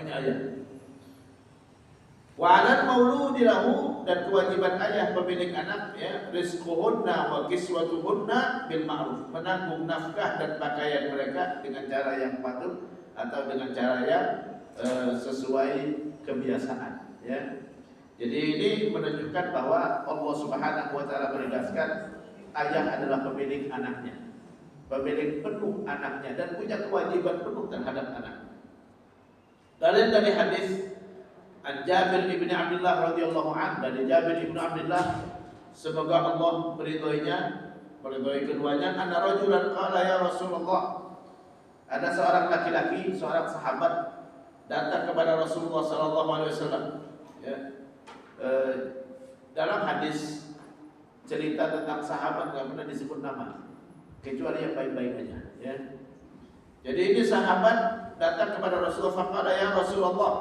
ini ayat. Wa 'alal mauludi lahu, dan kewajiban ayah pemilik anak ya, rizquhunna wa kiswatuhunna bil ma'ruf, menanggung nafkah dan pakaian mereka dengan cara yang patut atau dengan cara yang sesuai kebiasaan ya. Jadi ini menunjukkan bahwa Allah Subhanahu wa taala menegaskan ayah adalah pemilik anaknya, pemilik penuh anaknya, dan punya kewajiban penuh terhadap anak. Kalian dari hadis An Jabir ibn Abdullah radhiyallahu anhu, dari Jabir ibn Abdullah, semoga Allah meridhoi keduanya, anna rajulan qala ya Rasulullah, ada seorang laki-laki, seorang sahabat datang kepada Rasulullah sallallahu alaihi wasallam ya. Dalam hadis cerita tentang sahabat enggak pernah disebut nama kecuali yang baik-baik aja ya. Jadi ini sahabat datang kepada Rasulullah, faqala ya Rasulullah,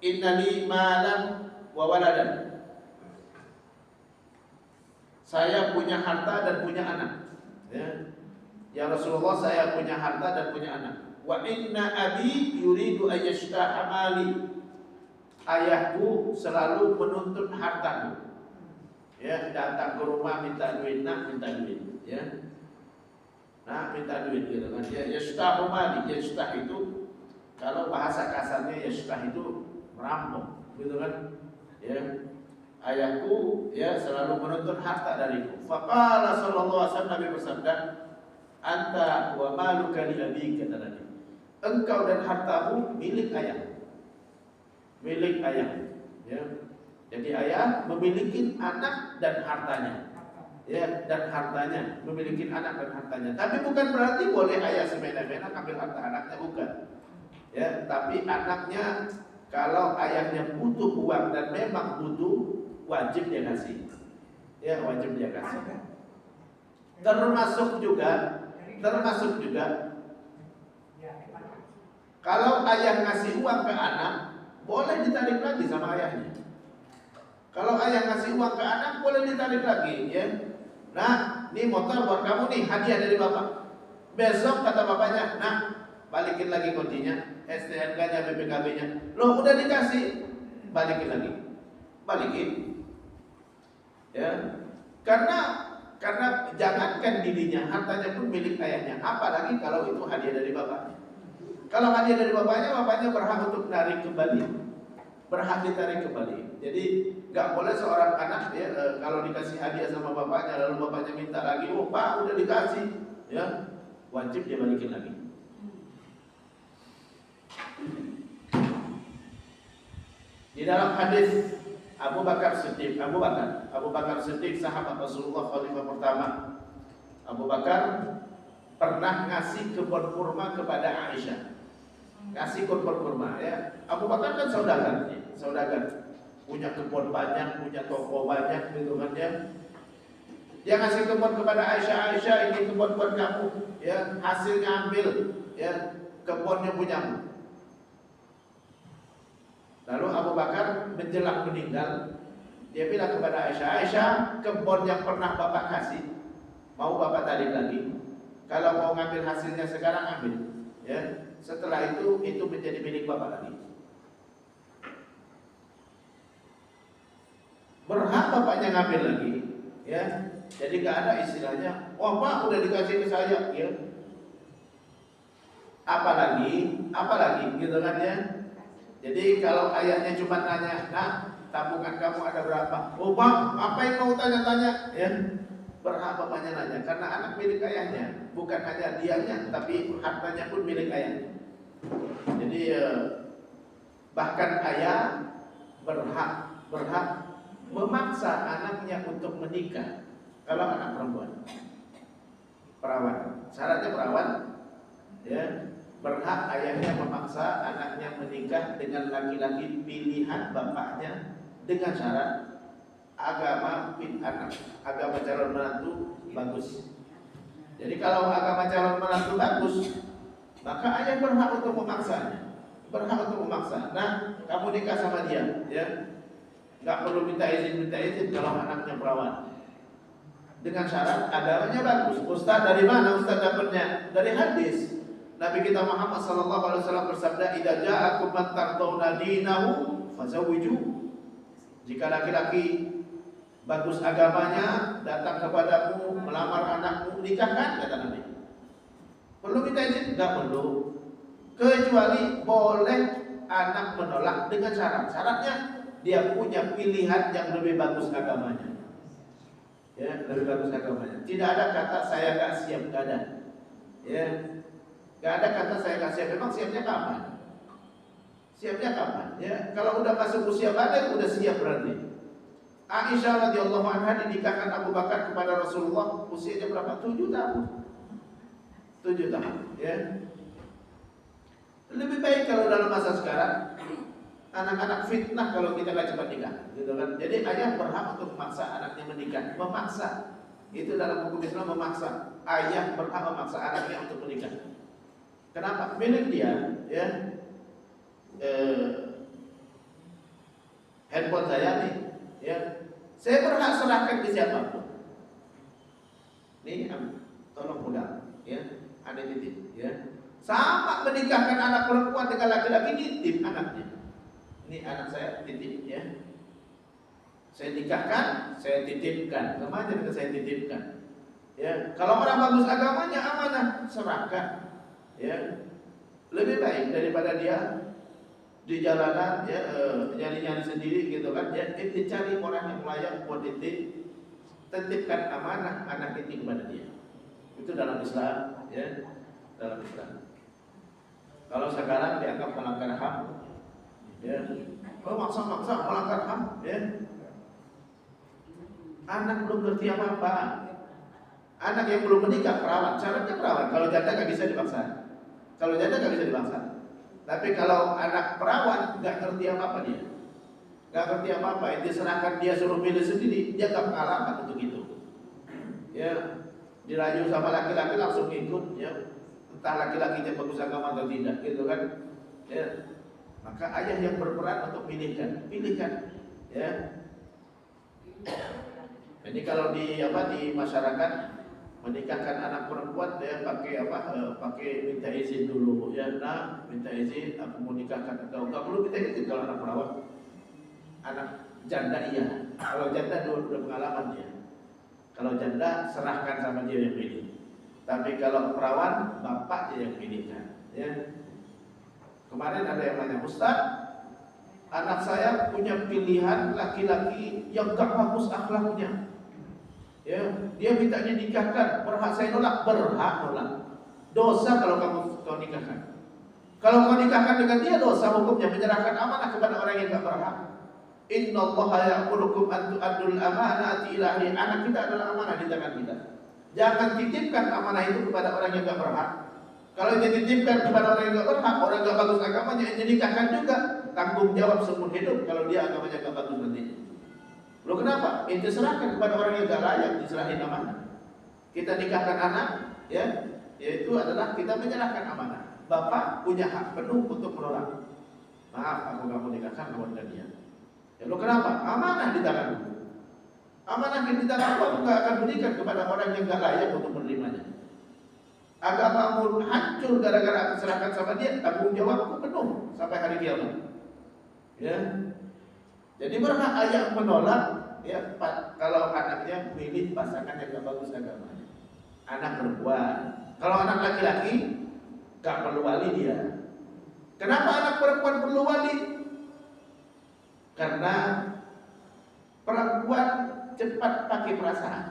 innali malan wa waladan. Saya punya harta dan punya anak. Ya Rasulullah, saya punya harta dan punya anak. Wa inna abi yuridu ayyashtaha mali. Ayahku selalu menuntut hartaku. Ya, datang ke rumah minta duit, nak minta duit, ya. Nah, minta duit gitu kan. Ya, yashtahu mali, yashtah itu kalau bahasa kasarnya yashtah itu merampok, gitu kan? Ya, ayahku ya selalu menuntut harta dariku. Faqala sallallahu alaihi wasallam, Nabi bersabda, anta wa maluka li abika, kata Nabi. Engkau dan hartamu milik ayah. Milik ayah. Ya. Jadi ayah memiliki anak dan hartanya. Ya, dan hartanya, memiliki anak dan hartanya. Tapi bukan berarti boleh ayah semena-mena ambil harta anaknya, bukan. Ya, tapi anaknya kalau ayahnya butuh uang dan memang butuh, wajib dia kasih. Ya, wajib dia kasih. Termasuk juga kalau ayah ngasih uang ke anak, boleh ditarik lagi sama ayahnya. Kalau ayah ngasih uang ke anak, boleh ditarik lagi, ya. Nah, ini motor buat kamu nih, hadiah dari bapak. Besok kata bapaknya, nah, balikin lagi kuncinya, STNK-nya, BPKB-nya. Loh, udah dikasih, balikin lagi. Balikin. Ya. Karena jangankan dirinya, hartanya pun milik ayahnya. Apalagi kalau itu hadiah dari bapaknya. Kalau hadiah dari bapaknya berhak untuk tarik kembali. Berhak ditarik kembali. Jadi nggak boleh seorang anak ya, kalau dikasih hadiah sama bapaknya lalu bapaknya minta lagi, oh pak udah dikasih, ya wajib dia balikin lagi. Di dalam hadis Abu Bakar Siddiq, sahabat Rasulullah, khalifah pertama. Abu Bakar pernah ngasih kebun kurma kepada Aisyah. Ngasih kebun kurma ya. Abu Bakar kan saudagar. Punya kebun banyak, punya toko banyak gitu kan ya. Dia ngasih kebun kepada Aisyah, ini kebun buat kamu ya, hasilnya ambil ya, kebunnya punyamu. Lalu Abu Bakar menjelang meninggal, dia bilang kepada Aisyah, kebun yang pernah bapak kasih, mau bapak tarik lagi? Kalau mau ngambil hasilnya sekarang ambil, ya. Setelah itu menjadi milik bapak lagi. Berhak bapaknya ngambil lagi, ya. Jadi nggak ada istilahnya, oh pak udah dikasih ke saya, ya. Apalagi, gitu kan ya. Jadi kalau ayahnya cuma nanya, nah tabungan kamu ada berapa? Oh pak, apa yang mau tanya-tanya? Ya, berhak bapaknya nanya, karena anak milik ayahnya, bukan hanya dianya, tapi hartanya pun milik ayahnya. Jadi bahkan ayah berhak memaksa anaknya untuk menikah. Kalau anak perempuan, perawan, syaratnya perawan, ya. Berhak ayahnya memaksa anaknya menikah dengan laki-laki pilihan bapaknya dengan syarat agama anak, agama calon menantu bagus. Jadi kalau agama calon menantu bagus, maka ayah berhak untuk memaksanya. Nah, kamu nikah sama dia, ya. Gak perlu minta izin kalau anaknya perawan. Dengan syarat agamanya bagus. Ustaz dari mana Ustaz dapatnya? Dari hadis. Nabi kita Muhammad sallallahu alaihi wasallam bersabda, "Idza ja'akum man tardawna dinahu fazawwijuhu." Jika laki-laki bagus agamanya datang kepadamu melamar anakmu, nikahkan, kata Nabi. Perlu minta izin? Enggak perlu. Kecuali boleh anak menolak dengan syarat. Syaratnya dia punya pilihan yang lebih bagus agamanya. Ya, lebih bagus agamanya. Tidak ada kata saya enggak siap, enggak ada. Ya. Enggak ada kata saya enggak siap. Memang siapnya kapan? Siapnya kapan? Ya, kalau udah masuk usia balik udah siap berarti. Aisyah radhiyallahu anha dinikahkan Abu Bakar kepada Rasulullah usianya berapa? 7 tahun. 7 tahun, ya. Lebih baik kalau dalam masa sekarang anak-anak fitnah kalau kita nggak cepat nikah, gitu kan? Jadi ayah berhak untuk memaksa anaknya menikah, memaksa. Itu dalam hukum Islam memaksa. Ayah berhak memaksa anaknya untuk menikah. Kenapa? Milik dia, ya. Handphone saya nih, ya. Saya berhak serahkan ke siapapun. Nih, tolong pulang, ya. Ada titip, ya. Sama menikahkan anak perempuan dengan laki-laki, titip anaknya. Ini anak saya, titip, ya. Saya nikahkan, saya titipkan. Sama aja dengan saya titipkan. Ya, kalau orang bagus agamanya amanah, serahkan. Ya. Lebih baik daripada dia di jalanan ya nyari-nyari sendiri gitu kan. Ya, dicari orang yang layak buat titipkan amanah anak itu kepada dia. Itu dalam Islam, ya. Dalam Islam. Kalau sekarang dianggap melanggar HAM, ya. Kalau maksa-maksa melanggar HAM, ya. Anak belum ngerti apa-apa. Anak yang belum menikah perawan, syaratnya perawan. Kalau janda nggak bisa dipaksa. Kalau janda nggak bisa dipaksa. Tapi kalau anak perawan nggak ngerti apa-apa dia, nggak ngerti apa-apa, itu serahkan dia suruh pilih sendiri, dia nggak pengalaman untuk itu. Ya, dirayu sama laki-laki langsung ikut, ya. Entah laki-lakinya bagus agama atau tidak, gitu kan? Ya, maka ayah yang berperan untuk pilihkan, ya. Jadi kalau di masyarakat menikahkan anak perempuan dia pakai minta izin dulu, ya. Nah, minta izin aku mau nikahkan, atau enggak perlu minta izin kalau anak perawan. Anak janda iya. Kalau janda udah pengalaman dia. Kalau janda serahkan sama dia yang pilih. Tapi kalau perawan bapak dia yang pilihkan, ya. Kemarin ada yang nanya, "Ustaz, anak saya punya pilihan laki-laki yang gak bagus akhlaknya. Ya, dia minta dinikahkan, berhak saya nolak, berhak nolak. Dosa kalau kau nikahkan. Kalau kau nikahkan dengan dia dosa hukumnya menyerahkan amanah kepada orang yang gak berhak. Innallaha ya'murukum an tu'addul amanati ila ahli. Anak kita adalah amanah di tangan kita. Jangan titipkan amanah itu kepada orang yang gak berhak. Kalau dititipkan kepada orang yang gak berhak, orang gak bagus agamanya, yang dinikahkan juga tanggung jawab seumur hidup kalau dia agamanya gak bagus nantinya. Loh kenapa? Itu serahkan kepada orang yang gak layak diserahin amanah. Kita nikahkan anak, ya, yaitu adalah kita menyerahkan amanah. Bapak punya hak penuh untuk menolak. Maaf, aku gak mau nikahkan kawan dia. Ya lo kenapa? Amanah di tanganmu. Amanah di tanganmu, aku gak akan berikan kepada orang yang gak layak untuk menerimanya. Agamamu hancur gara-gara aku serahkan sama dia, tanggung jawabku penuh sampai hari kiamat. Ya. Jadi berhak ayah menolak, ya, kalau anaknya milih pasangan yang gak bagus agamanya. Anak perempuan. Kalau anak laki-laki gak perlu wali dia. Kenapa anak perempuan perlu wali? Karena perempuan cepat pakai perasaan.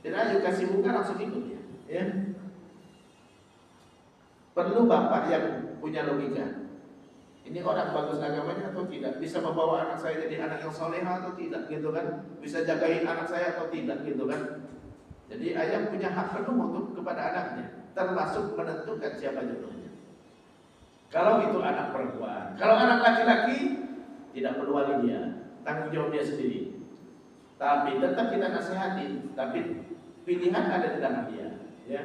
Jadi ayo kasih muka langsung ikut dia, ya. Perlu bapak yang punya logika. Ini orang bagus agamanya atau tidak? Bisa membawa anak saya jadi anak yang soleha atau tidak, gitu kan? Bisa jagain anak saya atau tidak, gitu kan? Jadi ayah punya hak penuh untuk kepada anaknya, termasuk menentukan siapa jodohnya. Kalau itu anak perempuan, kalau anak laki-laki tidak perlu wali dia, tanggung jawab dia sendiri. Tapi tetap kita nasihati, tapi pilihan ada di tangan dia. Ya.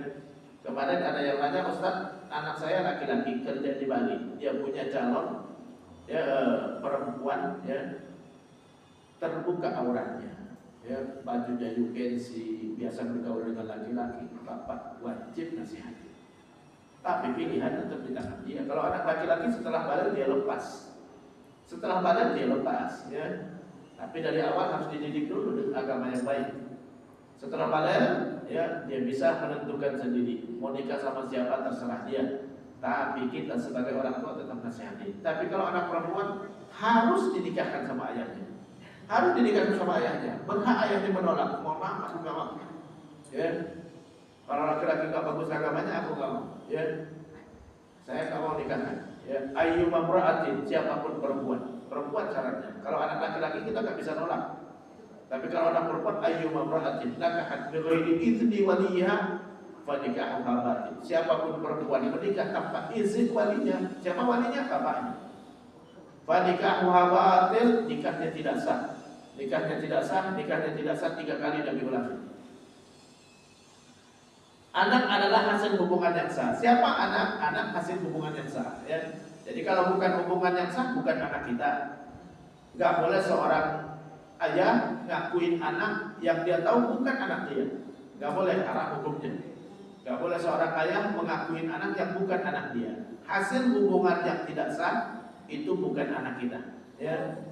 Kemarin ada yang nanya, "Ustaz, anak saya laki-laki kerja di Bali, dia punya calon, ya, perempuan, ya, terbuka auratnya, ya, bajunya UNC, biasa bergaul dengan laki-laki." Bapak wajib nasihati. tapi pilihan tetap di tangan dia. Kalau anak laki-laki setelah balik dia lepas, ya. Tapi dari awal harus dididik dulu dengan agama yang baik. Setelah balik, ya dia bisa menentukan sendiri mau nikah sama siapa terserah dia. Tapi kita sebagai orang tua tetap nasihati. Tapi kalau anak perempuan harus dinikahkan sama ayahnya. Berhak ayahnya menolak. Mohon maaf, aku nggak mau. Ya. Kalau laki-laki nggak bagus agamanya, aku nggak mau. Ya. Saya nggak mau nikahkan. Ya. Ayyuma imra'atin, siapapun perempuan syaratnya. Kalau anak laki-laki kita nggak bisa nolak. Tapi kalau anak perempuan, ayyuma imra'atin nakahat bi ghairi idzni waliha fanikahuha batil. Siapapun perempuan yang menikah tanpa izin walinya, siapa walinya? Bapaknya. Fanikahuha batil, nikahnya tidak sah. Nikahnya tidak sah 3 kali Nabi ulangi. Anak adalah hasil hubungan yang sah. Siapa anak? Anak hasil hubungan yang sah. Ya. Jadi kalau bukan hubungan yang sah, bukan anak kita. Gak boleh seorang ayah ngakuin anak yang dia tahu bukan anak dia. Gak boleh, haram hukumnya. Gak boleh seorang ayah mengakuin anak yang bukan anak dia. Hasil hubungan yang tidak sah itu bukan anak kita. Ya.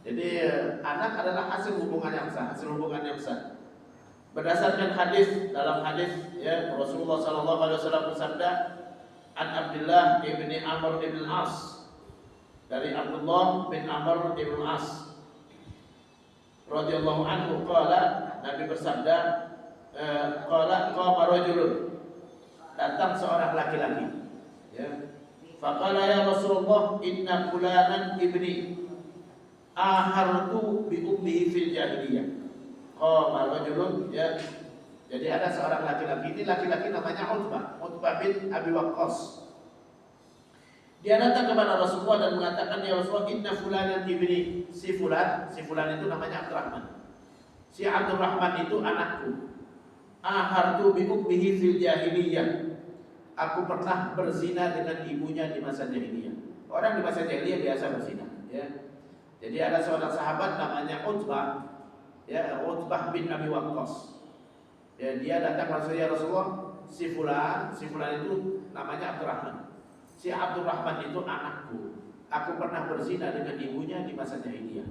Jadi anak adalah hasil hubungan yang sah, Berdasarkan hadis, dalam hadis ya Rasulullah sallallahu alaihi wasallam bersabda, An Abdullah bin Amr bin As, dari Abdullah bin Amr bin As radhiyallahu anhu qala, Nabi bersabda, qala qama rajulun, datang seorang laki-laki, ya. Faqala ya Rasulullah, inna fulanan ibni ahartu bi ummihi fil jahiliyah. Qama rajulun, ya. Jadi ada seorang laki-laki, ini laki-laki namanya Utbah bin Abi Waqqas. Dia datang kepada Rasulullah dan mengatakan, ya Rasulullah, inna fulanan ibni, si fulan itu namanya Abdurrahman. Si Abdurrahman itu anakku. Ahartu bi ummihi fil jahiliyah. Aku pernah berzina dengan ibunya di masa jahiliyah. Orang di masa jahiliyah biasa berzina, ya. Jadi ada seorang sahabat namanya Utbah, ya, Utbah bin Abi Waqqas. Ya, dia datang kepada Rasulullah, si fulan itu namanya Abdurrahman. Si Abdurrahman itu anakku. Aku pernah berzina dengan ibunya di masa jahiliyah.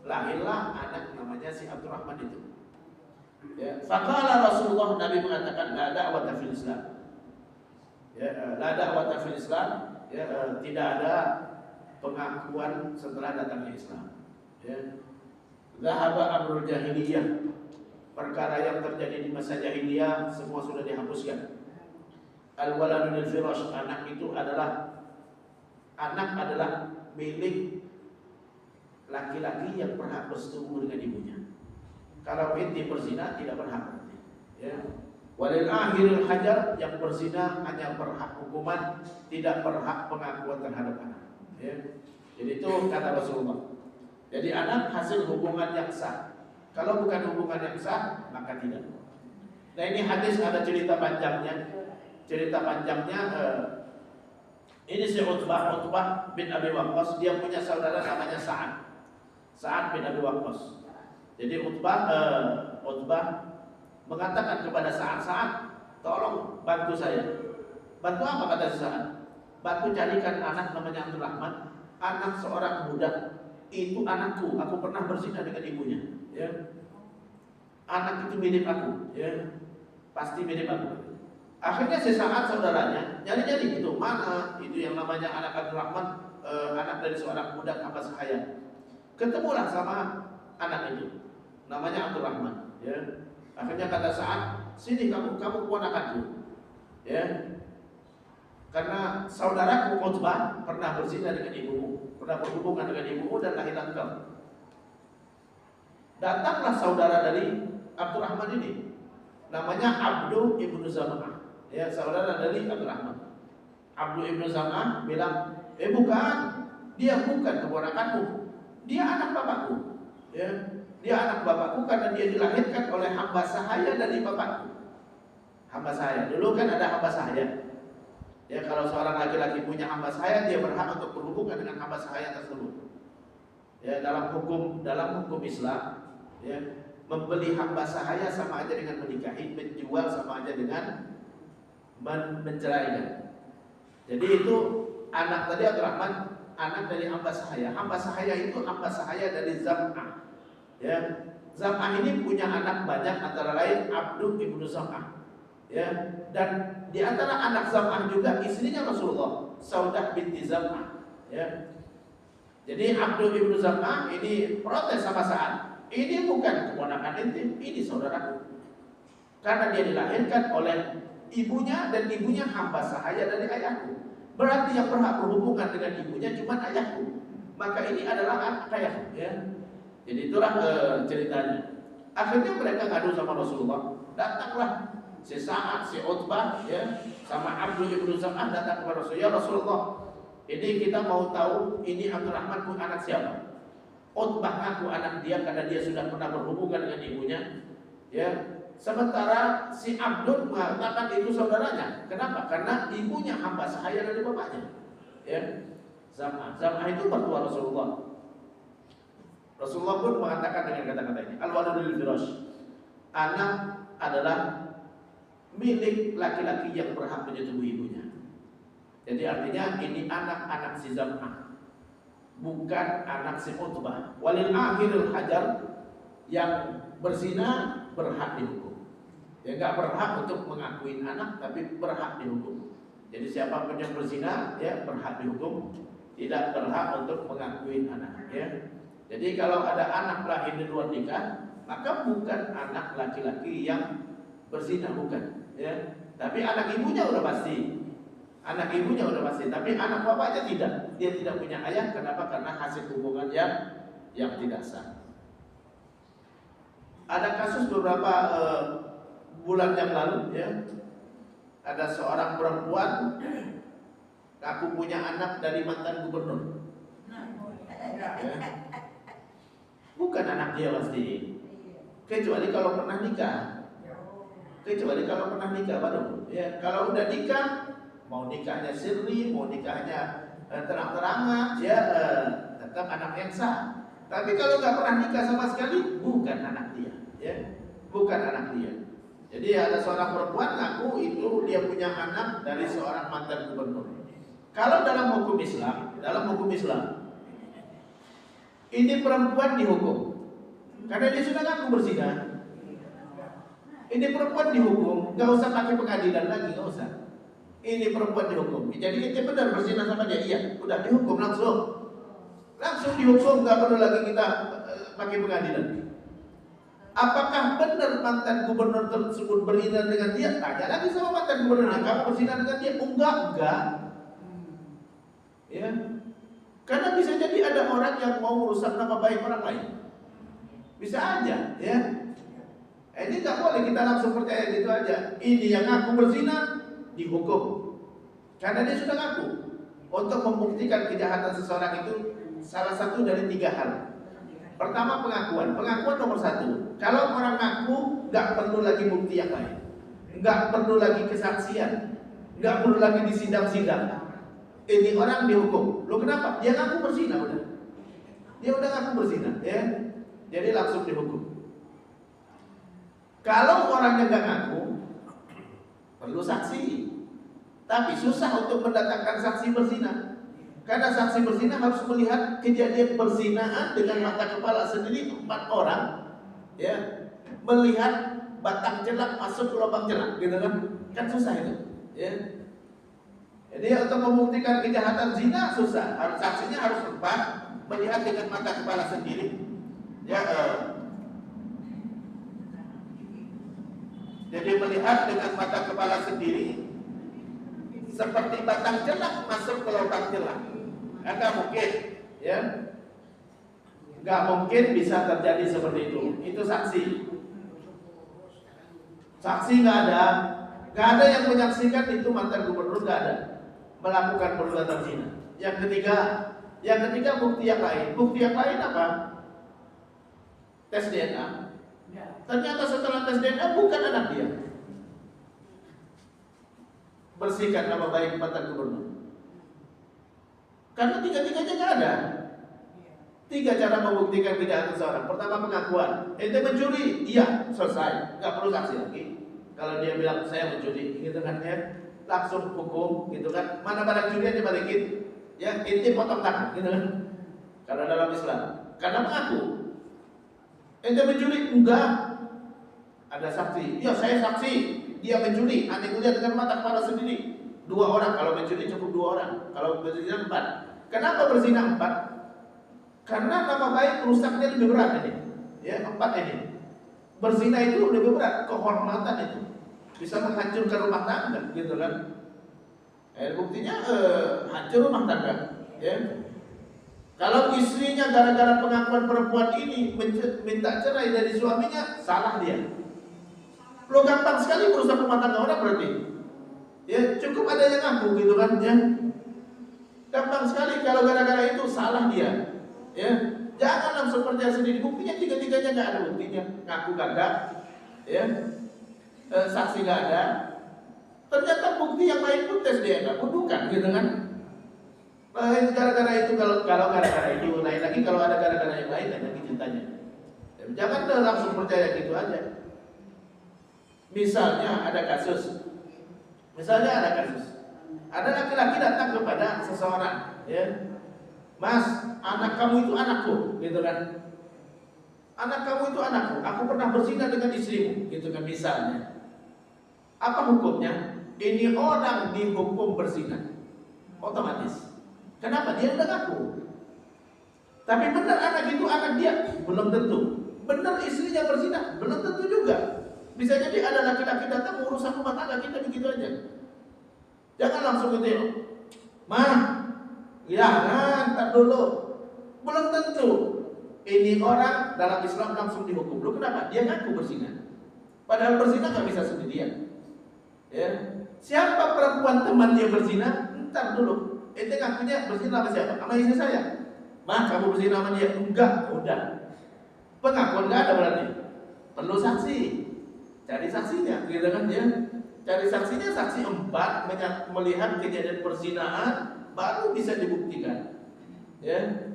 Lahirlah anak namanya si Abdurrahman itu. Ya, faqala Rasulullah, Nabi mengatakan la da'wata fil Islam. Ya, la da'wata fil Islam, ya, tidak ada pengakuan setelah datangnya Islam. Ya. Zahaba amrul jahiliyah. Perkara yang terjadi di masa jahiliyah semua sudah dihapuskan. Al-waladu lil firash, anak adalah milik laki-laki yang berhak bersetubuh dengan ibunya. Kalau inti berzina tidak berhak. Ya. Walil akhiril hajar, yang berzina hanya berhak hukuman, tidak berhak pengakuan terhadap anak. Ya. Jadi itu kata Rasulullah. Jadi anak hasil hubungan yang sah. Kalau bukan hubungan yang sah, maka tidak. Nah, ini hadis ada cerita panjangnya. Ini si Utbah bin Abi Waqqas, dia punya saudara namanya Sa'ad bin Abi Waqqas. Jadi Utbah mengatakan kepada Sa'ad, tolong bantu saya. Bantu apa, kata Sa'ad? Bantu carikan anak namanya Abdurrahman, anak seorang budak. Itu anakku, aku pernah berzina dengan ibunya. Ya. Anak itu milik aku, ya. Pasti milik aku. Akhirnya si Sa'ad saudaranya nyari-nyari gitu, mana itu yang namanya anak Abdurrahman, anak dari seorang budak hamba sahaya. Ketemulah sama anak itu, namanya Abdurrahman. Ya. Akhirnya kata Sa'ad, sini kamu keponakanku. Ya. Karena saudaraku Utbah pernah berzina dengan ibumu, pernah berhubungan dengan ibumu dan lahirlah engkau. Datanglah saudara dari Abdurrahman ini, namanya Abdu ibnu Zam'ah. Ya, saudara dari Abdurrahman. Abdu ibnu Zam'ah bilang, bukan, dia bukan keponakanmu, dia anak bapakku. Ya, dia anak bapakku karena dia dilahirkan oleh hamba sahaya dari bapakku. Hamba sahaya, dulu kan ada hamba sahaya. Ya, kalau seorang laki-laki punya hamba sahaya, dia berhak untuk berhubungan dengan hamba sahaya tersebut. Ya, dalam hukum Islam, ya, membeli hamba sahaya sama aja dengan menikahi, menjual sama aja dengan menceraikan. Jadi itu anak tadi Abdurrahman, anak dari hamba sahaya. Hamba sahaya itu hamba sahaya dari Zam'ah. Ya, Zam'ah ini punya anak banyak, antara lain Abdul ibnu Zam'ah. Ya, dan di antara anak Zam'ah juga istrinya Rasulullah, Saudah binti Zam'ah. Ya. Jadi Abdul ibnu Zam'ah ini protes sama Sa'ad. Ini bukan keponakan intim, ini saudaraku. Karena dia dilahirkan oleh ibunya dan ibunya hamba sahaya dari ayahku. Berarti yang berhak berhubungan dengan ibunya cuma ayahku. Maka ini adalah anak ayahku. Ya. Jadi itulah ceritanya. Akhirnya mereka ngadu sama Rasulullah. Datanglah si Sa'ad, si Utbah, ya, sama Abdul ibnu Zam'ah datang kepada Rasulullah. Ya Rasulullah, ini kita mau tahu ini Abdurrahman pun anak siapa? Utbah ngaku anak dia karena dia sudah pernah berhubungan dengan ibunya. Ya. Sementara si Abdul mengatakan itu saudaranya. Kenapa? Karena ibunya hamba sahaya dari bapaknya. Ya. Zam'ah itu mertua Rasulullah. Rasulullah pun mengatakan dengan kata-kata ini, al-waladul firash. Anak adalah milik laki-laki yang berhak menyetubuhi ibunya. Jadi artinya ini anak-anak si Zam'ah, bukan anak si Utbah. Walil akhirul hajar, yang berzina berhak dihukum. Ya enggak berhak untuk mengakui anak, tapi berhak dihukum. Jadi siapapun yang berzina, ya berhak dihukum, tidak berhak untuk mengakui anak. Ya. Jadi kalau ada anak lahir di luar nikah, maka bukan anak laki-laki yang berzina, bukan. Ya. Tapi anak ibunya udah pasti. Anak ibunya udah pasti. Tapi anak bapaknya tidak. Dia tidak punya ayah. Kenapa? Karena hasil hubungan yang tidak sah. Ada kasus beberapa bulan yang lalu, ya, ada seorang perempuan ngaku punya anak dari mantan gubernur. Ya. Bukan anak dia pasti. Kecuali kalau pernah nikah. Kecuali kalau pernah nikah baru. Ya, kalau udah nikah, mau nikahnya sirri, mau nikahnya terang-terangan, ya tetap anak yang sah. Tapi kalau nggak pernah nikah sama sekali, bukan anak dia. Ya, bukan anak dia. Jadi ada seorang perempuan ngaku itu dia punya anak dari seorang mantan gubernur. Kalau dalam hukum Islam, ini perempuan dihukum karena dia sudah ngaku berzina. Ini perempuan dihukum, nggak usah pakai pengadilan lagi, nggak usah. Ini perempuan dihukum. Jadi itu benar berzina sama dia, iya, udah dihukum langsung dihukum, nggak perlu lagi kita pakai pengadilan. Apakah benar mantan gubernur tersebut berzina dengan dia? Tanya lagi sama mantan gubernur, kamu berzina dengan dia? Enggak. Ya. Karena bisa jadi ada orang yang mau merusak nama baik orang lain. Bisa aja, ya. Ini nggak boleh kita langsung percaya gitu aja. Ini yang ngaku berzina dihukum karena dia sudah ngaku. Untuk membuktikan kejahatan seseorang itu salah satu dari 3 hal. Pertama, pengakuan nomor 1. Kalau orang ngaku, nggak perlu lagi bukti yang lain, nggak perlu lagi kesaksian, nggak perlu lagi di sidang-sidang. Ini orang dihukum. Lo kenapa? Dia ngaku berzina udah. Dia udah ngaku berzina, ya. Jadi langsung dihukum. Kalau orangnya nggak ngaku, perlu saksi. Tapi susah untuk mendatangkan saksi berzina. Karena saksi berzina harus melihat kejadian perzinaan dengan mata kepala sendiri 4 orang, ya, melihat batang celak masuk ke lubang celak, gitu kan susah itu, ya. Jadi untuk membuktikan kejahatan zina susah, saksinya harus 4, melihat dengan mata kepala sendiri, ya. Jadi melihat dengan mata kepala sendiri seperti batang celak masuk ke lubang celak. Enggak mungkin, ya. Enggak mungkin bisa terjadi seperti itu. Itu saksi. Saksi enggak ada yang menyaksikan itu mantan gubernur, enggak ada melakukan perbuatan zina. Yang ketiga bukti yang lain. Bukti yang lain apa? Tes DNA. Ternyata setelah tes DNA bukan anak dia. Bersihkan nama baik mantan gubernur. Karena 3-tiganya nggak ada. 3 cara membuktikan kejahatan seseorang. Pertama, pengakuan. Ente mencuri, iya, selesai, nggak perlu saksi lagi. Kalau dia bilang saya mencuri, gitu kan ya. langsung hukum gitu kan. Mana barang curian dibalikin, ya ente potong tangan gitu kan. Kalau dalam Islam, karena mengaku ente mencuri, enggak, ada saksi. Ya saya saksi, dia mencuri. Anda lihat dengan mata kepala sendiri. 2 orang, kalau mencuri cukup 2 orang. Kalau berzina 4. Kenapa berzina 4? Karena nama baik rusaknya lebih berat ini. Ya 4 ini. Berzina itu lebih berat, kehormatan itu bisa menghancurkan rumah tangga, gitu kan? Buktinya hancur rumah tangga. Ya. Kalau istrinya gara-gara pengakuan perempuan ini minta cerai dari suaminya, salah dia. Lo gampang sekali merusak rumah tangga orang berarti. Ya cukup ada yang ngaku gitu kan ya. Gampang sekali kalau gara-gara itu salah dia. Ya jangan langsung percaya sendiri. Buktinya tiga-tiganya nggak ada buktinya. Ngaku kagak, ya saksi nggak ada. Ternyata bukti yang lain pun tes DNA pun bukan gitu kan. Lain gara-gara itu kalau gara-gara itu lain lagi, kalau ada gara-gara yang lain lagi ceritanya. Jangan langsung percaya gitu aja. Misalnya ada kasus, ada laki-laki datang kepada seseorang, ya, Mas, anak kamu itu anakku, gitu kan? Anak kamu itu anakku, aku pernah berzina dengan istrimu, gitu kan misalnya. Apa hukumnya? Ini orang dihukum berzina, otomatis. Kenapa? Dia udah ngaku. Tapi benar anak itu anak dia? Belum tentu. Benar istrinya berzina? Belum tentu juga. Bisa jadi ada laki-laki datang urusan rumah tangga kita begitu aja. Jangan langsung gitu. Mah, ya ntar dulu. Belum tentu. Ini orang dalam Islam langsung dihukum. Loh kenapa? Dia ngaku berzina. Padahal berzina nggak bisa sendirian. Ya. Siapa perempuan teman dia berzina? Ntar dulu. Ente ngakunya berzina sama siapa? Sama istri saya. Mah kamu berzina sama dia? Enggak, udah. Pengakuan nggak ada berarti. Perlu saksi. Cari saksinya, gitu kan ya? Cari saksinya, saksi 4 melihat kejadian perzinaan baru bisa dibuktikan. Ya,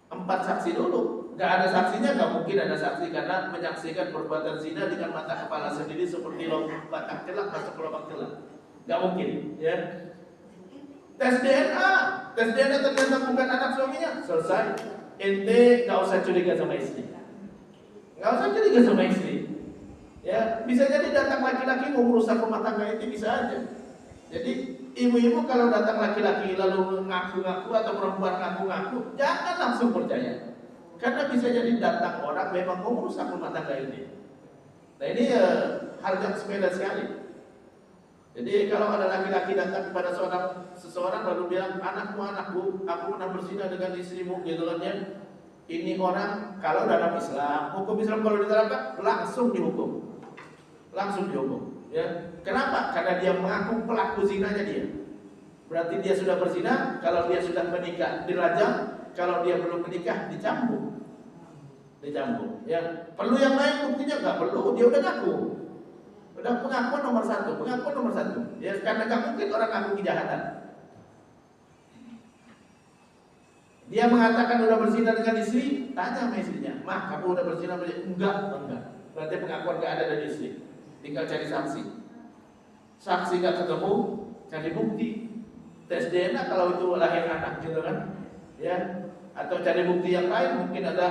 4 saksi dulu. Nggak ada saksinya, nggak mungkin ada saksi karena menyaksikan perbuatan zina dengan mata kepala sendiri seperti batang celak masuk ke lubang celak. Nggak mungkin, ya. Tes DNA ternyata bukan anak suaminya, selesai. Ente nggak usah curiga sama istri. Ya, bisa jadi datang laki-laki mau merusak rumah tangga itu bisa aja. Jadi ibu-ibu kalau datang laki-laki lalu ngaku-ngaku atau perempuan ngaku-ngaku, jangan langsung percaya. Karena bisa jadi datang orang memang mau merusak rumah tangga ini. Nah ini hal yang sepele sekali. Jadi kalau ada laki-laki datang kepada seseorang lalu bilang anakku, aku pernah berzina dengan istrimu, gitu kan ya. Ini orang kalau dalam Islam, hukum Islam kalau diterapkan langsung dihukum. Ya. Kenapa? Karena dia mengaku pelaku zinanya dia. Berarti dia sudah berzina. Kalau dia sudah menikah dirajam, kalau dia belum menikah dicambuk. Ya. Perlu yang lain buktinya nggak perlu. Dia udah ngaku. Udah pengakuan nomor satu. Ya, karena nggak mungkin orang ngaku kejahatan. Dia mengatakan udah berzina dengan istri, tanya sama istrinya, Mah kamu udah berzina dengan istri? Enggak. Berarti pengakuan nggak ada dari istri. Tinggal cari saksi. Saksi nggak ketemu, cari bukti. Tes DNA kalau itu lahir anak, gitu kan? Ya. Atau cari bukti yang lain, mungkin ada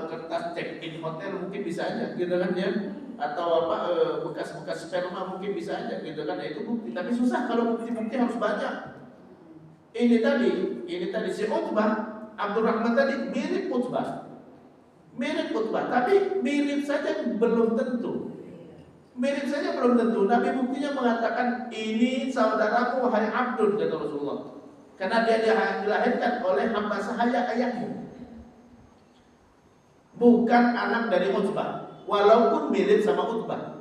kertas check-in hotel mungkin bisa aja, gitu kan ya? Atau bekas-bekas sperma mungkin bisa aja, gitu kan? Itu bukti. Tapi susah kalau bukti-bukti harus banyak. Ini tadi si Utbah, Abdurrahman tadi mirip Utbah, tapi mirip saja belum tentu. Nabi buktinya mengatakan ini saudaramu wahai Abdul, kata Rasulullah, karena dia dilahirkan oleh hamba sahaya ayahmu, bukan anak dari Utbah, walaupun mirip sama Utbah.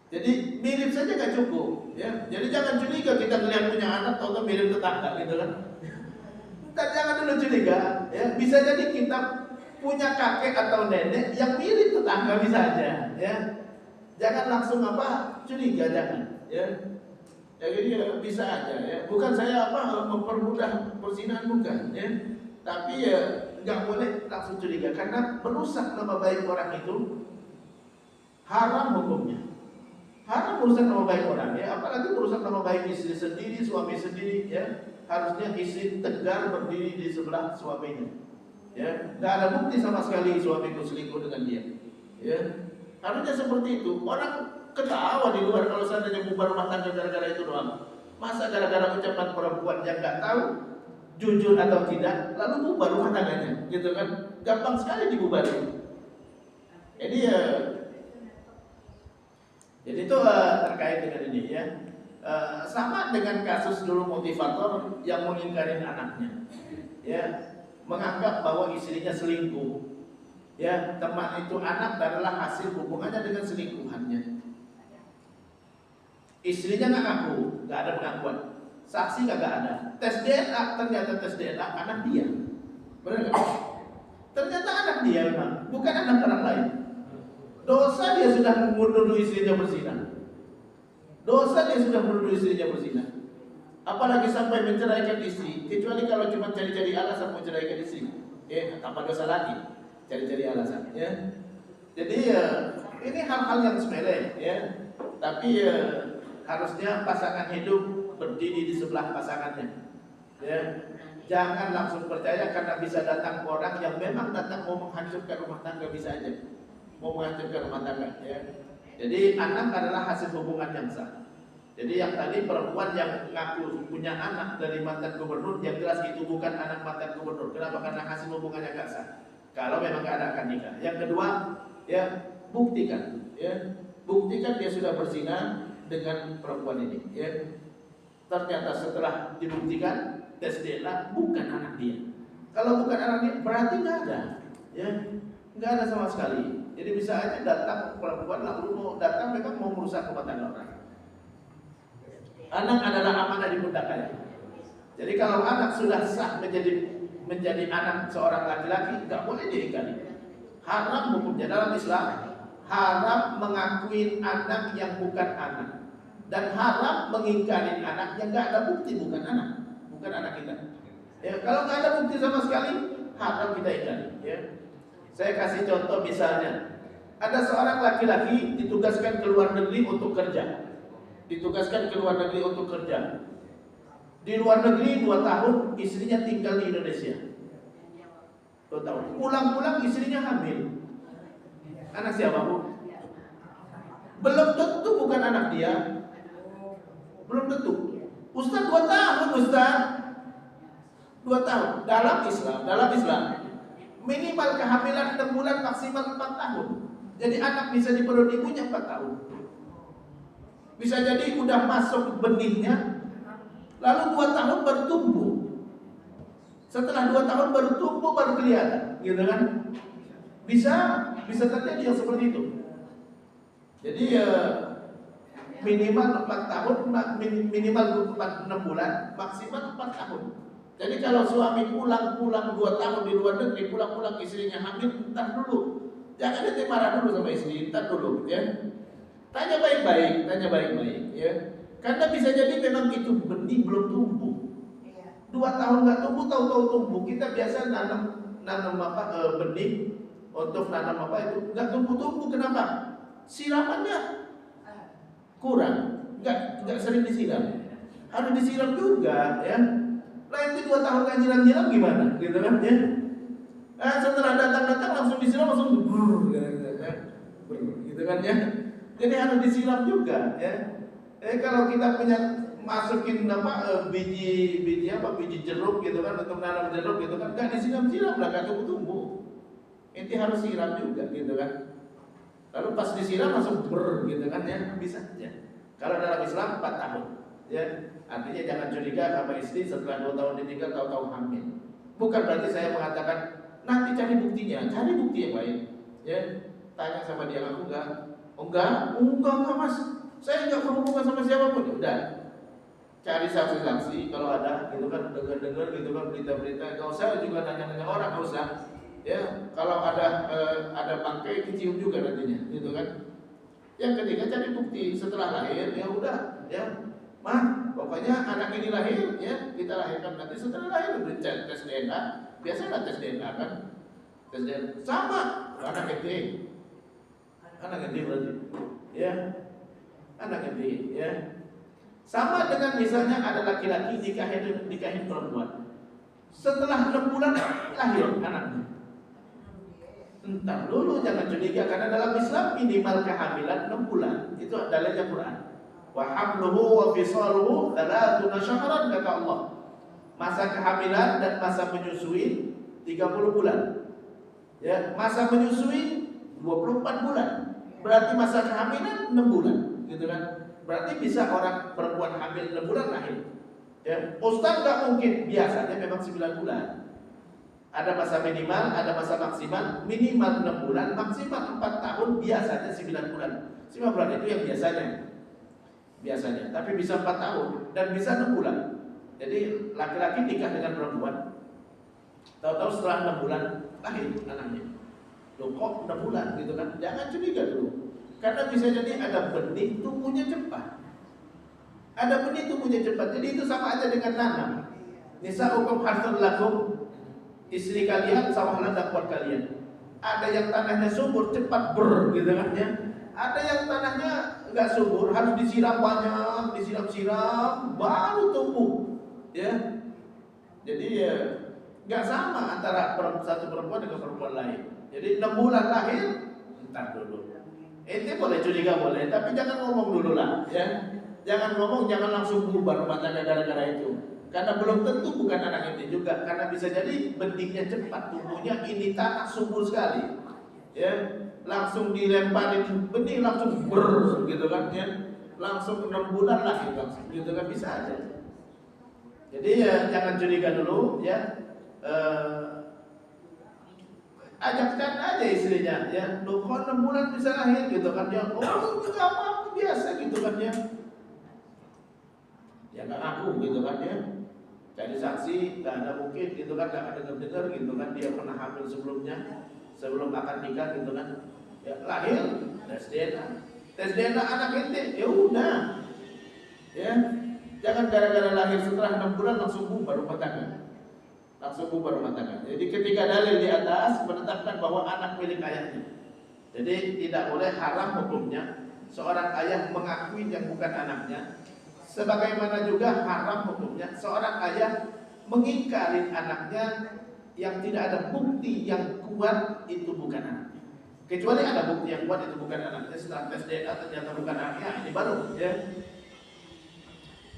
Jadi mirip saja gak cukup, ya. Jadi jangan curiga kita melihat punya anak atau mirip tetangga, gitu kan? Jangan dulu curiga, ya. Bisa jadi kita punya kakek atau nenek yang mirip tetangga, bisa aja, ya. Jangan langsung curiga, jangan, ya. Jadi bisa aja, ya. Bukan saya mempermudah perzinahan, bukan, ya. Tapi ya nggak boleh langsung curiga karena merusak nama baik orang itu haram hukumnya. Haram merusak nama baik orang, ya, apalagi merusak nama baik istri sendiri, suami sendiri, ya. Harusnya istri tegar berdiri di sebelah suaminya, ya. Nggak ada bukti sama sekali suamiku selingkuh dengan dia, ya. Harusnya seperti itu. Orang ketawa di luar kalau seandainya bubar rumah tangga gara-gara itu doang. Masa gara-gara ucapan perempuan yang nggak tahu jujur atau tidak, lalu bubar rumah tangganya, gitu kan? Gampang sekali dibubarin. Jadi jadi itu terkait dengan ini, ya. Sama dengan kasus dulu motivator yang mengingkari anaknya, ya, menganggap bahwa istrinya selingkuh, ya, teman itu anak adalah hasil hubungannya dengan selingkuhannya. Istrinya nggak ngaku, nggak ada pengakuan, saksi nggak ada, tes DNA, ternyata tes DNA anak dia, benar nggak? Ternyata anak dia memang, bukan anak orang lain. Dosa dia sudah menuduh istrinya berzina. Dosa dia sudah menuduh istrinya berzina. Apalagi sampai menceraikan istri. Kecuali kalau cuma cari-cari alasan menceraikan istri. Tanpa dosa lagi. Cari-cari alasan. Ya. Jadi ini hal-hal yang sepele. Ya. Tapi harusnya pasangan hidup berdiri di sebelah pasangannya. Ya. Jangan langsung percaya karena bisa datang orang yang memang datang mau menghancurkan rumah tangga, bisa aja. Mau menghancurkan rumah tangga, ya. Jadi anak adalah hasil hubungan yang sah. Jadi yang tadi perempuan yang ngaku punya anak dari mantan gubernur, yang jelas itu bukan anak mantan gubernur. Kenapa? Karena hasil hubungan yang gak sah. Kalau memang gak ada akad nikah. Yang kedua, ya, buktikan, ya, buktikan dia sudah berzina dengan perempuan ini, ya. Ternyata setelah dibuktikan tes DNA bukan anak dia. Kalau bukan anak dia berarti nggak ada, ya, nggak ada sama sekali. Jadi bisa aja datang perempuan lalu mau datang memang mau merusak rumah tangga orang. Anak adalah amanah di pundak ayah. Jadi kalau anak sudah sah menjadi anak seorang laki-laki, nggak boleh diingkari. Haram hukumnya dalam Islam. Haram mengakui anak yang bukan anak, dan haram mengingkari anak yang nggak ada bukti bukan anak kita. Ya, kalau nggak ada bukti sama sekali, haram kita ingkari. Ya. Saya kasih contoh misalnya, ada seorang laki-laki ditugaskan ke luar negeri untuk kerja. Di luar negeri 2 tahun, istrinya tinggal di Indonesia. 2 tahun. Pulang-pulang istrinya hamil. Anak siapa, Bu? Belum tentu bukan anak dia. Belum tentu. Ustaz 2 tahun, Ustaz. 2 tahun. Dalam Islam. Minimal kehamilan 6 bulan, maksimal 4 tahun. Jadi anak bisa di perut ibunya 4 tahun. Bisa jadi udah masuk benihnya, lalu 2 tahun baru tumbuh. Setelah 2 tahun baru tumbuh, baru kelihatan, gitu kan? Bisa terjadi yang seperti itu. Jadi minimal 4 tahun, minimal 6 bulan, maksimal 4 tahun. Jadi kalau suami pulang 2 tahun di luar negeri, pulang istrinya hamil, entar dulu. Jangan nanti marah dulu sama istri, entar dulu, ya. Tanya baik-baik, ya. Karena bisa jadi memang itu benih belum tumbuh. 2 tahun nggak tumbuh, tahu-tahu tumbuh. Kita biasa nanam benih untuk nanam itu nggak tumbuh. Kenapa? Siramannya kurang, nggak sering disiram. Harus disiram juga, ya. Lain 2 tahun nggak nyiram gimana, gitu kan, ya? Setelah datang langsung disiram, langsung gitu kan, ya. Jadi harus disiram juga, ya. Kalau kita punya masukin biji jeruk gitu kan, untuk nanam jeruk gitu kan, nggak disiram lah, nggak tumbuh. Inti harus siram juga, gitu kan. Lalu pas disiram langsung gitu kan, ya, bisa aja. Kalau dalam Islam 4 tahun, ya. Artinya jangan curiga sama istri setelah 2 tahun ditinggal tahu-tahu hamil. Bukan berarti saya mengatakan nanti cari buktinya, cari bukti yang lain, ya. Tanya sama dia, aku enggak Mas, saya enggak berhubungan sama siapapun. Udah, cari saksi-saksi kalau ada, gitu kan, dengar gitu kan, berita-berita. Enggak usah juga nanya-nanya orang, enggak usah. Ya, kalau ada bangkai dicium juga nantinya, gitu kan. Yang ketiga cari bukti setelah lahir, ya udah, ya. Mah, pokoknya anak ini lahir, ya, kita lahirkan nanti setelah lahir tes DNA. Biasa tes DNA kan. Tes DNA sama anak gede berarti. Ya. Anak ente, ya. Sama dengan misalnya ada laki-laki nikahin perempuan. Setelah 6 bulan lahir anaknya. Entar dulu, jangan curiga, karena dalam Islam minimal kehamilan 6 bulan. Itu dalilnya Quran. Wa hamluhu wa fisaluhu 3 syahran, kata Allah. Masa kehamilan dan masa menyusui 30 bulan. Ya, masa menyusui 24 bulan. Berarti masa kehamilan 6 bulan, gitu kan? Berarti bisa orang perempuan hamil 6 bulan lahir. Ya, Ustaz nggak mungkin, biasanya memang 9 bulan. Ada masa minimal, ada masa maksimal. Minimal 6 bulan, maksimal 4 tahun, biasanya 9 bulan. 9 bulan itu yang biasanya. Tapi bisa 4 tahun dan bisa 6 bulan. Jadi laki-laki nikah dengan perempuan, tahu-tahu setelah 6 bulan lahir anaknya. Loh kok 6 bulan gitu kan? Jangan curiga dulu. Karena bisa jadi ada benih tumbuhnya cepat. Ada benih tumbuhnya cepat. Jadi itu sama aja dengan nanam. Nisa'ukum harthun lakum, istri kalian sawah ladang buat kalian. Ada yang tanahnya subur cepat gitu kan ya. Ada yang tanahnya enggak subur, harus disiram banyak, disiram-siram baru tumbuh. Ya. Jadi ya enggak sama antara satu perempuan dengan perempuan lain. Jadi 6 bulan lahir, entar dulu. Ente boleh curiga boleh, tapi jangan ngomong dulu lah, ya. Jangan ngomong, jangan langsung bubar rumah tangga gara-gara itu. Karena belum tentu bukan anak ente juga, karena bisa jadi benihnya cepat tumbuhnya, ini tanah subur sekali. Ya, langsung dilemparin benih langsung gitu kan ya. Langsung 6 bulan lahir langsung, gitu kan bisa aja. Jadi ya jangan curiga dulu ya. Ajakkan aja istrinya ya, loh kok 6 bulan bisa lahir gitu kan ya. Oh itu apa biasa gitu kan ya. Ya nggak ngaku gitu kan ya. Jadi saksi nggak ada mungkin gitu kan, nggak ada dengar gitu kan dia pernah hamil sebelumnya, sebelum akan nikah gitu kan. Ya lahir tes DNA anak ente ya udah ya. Jangan gara-gara lahir setelah 6 bulan langsung bubar rumah tangga. Jadi ketika dalil di atas menetapkan bahwa anak milik ayahnya. Jadi tidak boleh, haram hukumnya seorang ayah mengakui yang bukan anaknya. Sebagaimana juga haram hukumnya seorang ayah mengingkari anaknya yang tidak ada bukti yang kuat itu bukan anaknya. Kecuali ada bukti yang kuat itu bukan anaknya, setelah tes DNA ternyata bukan anaknya, ini baru ya.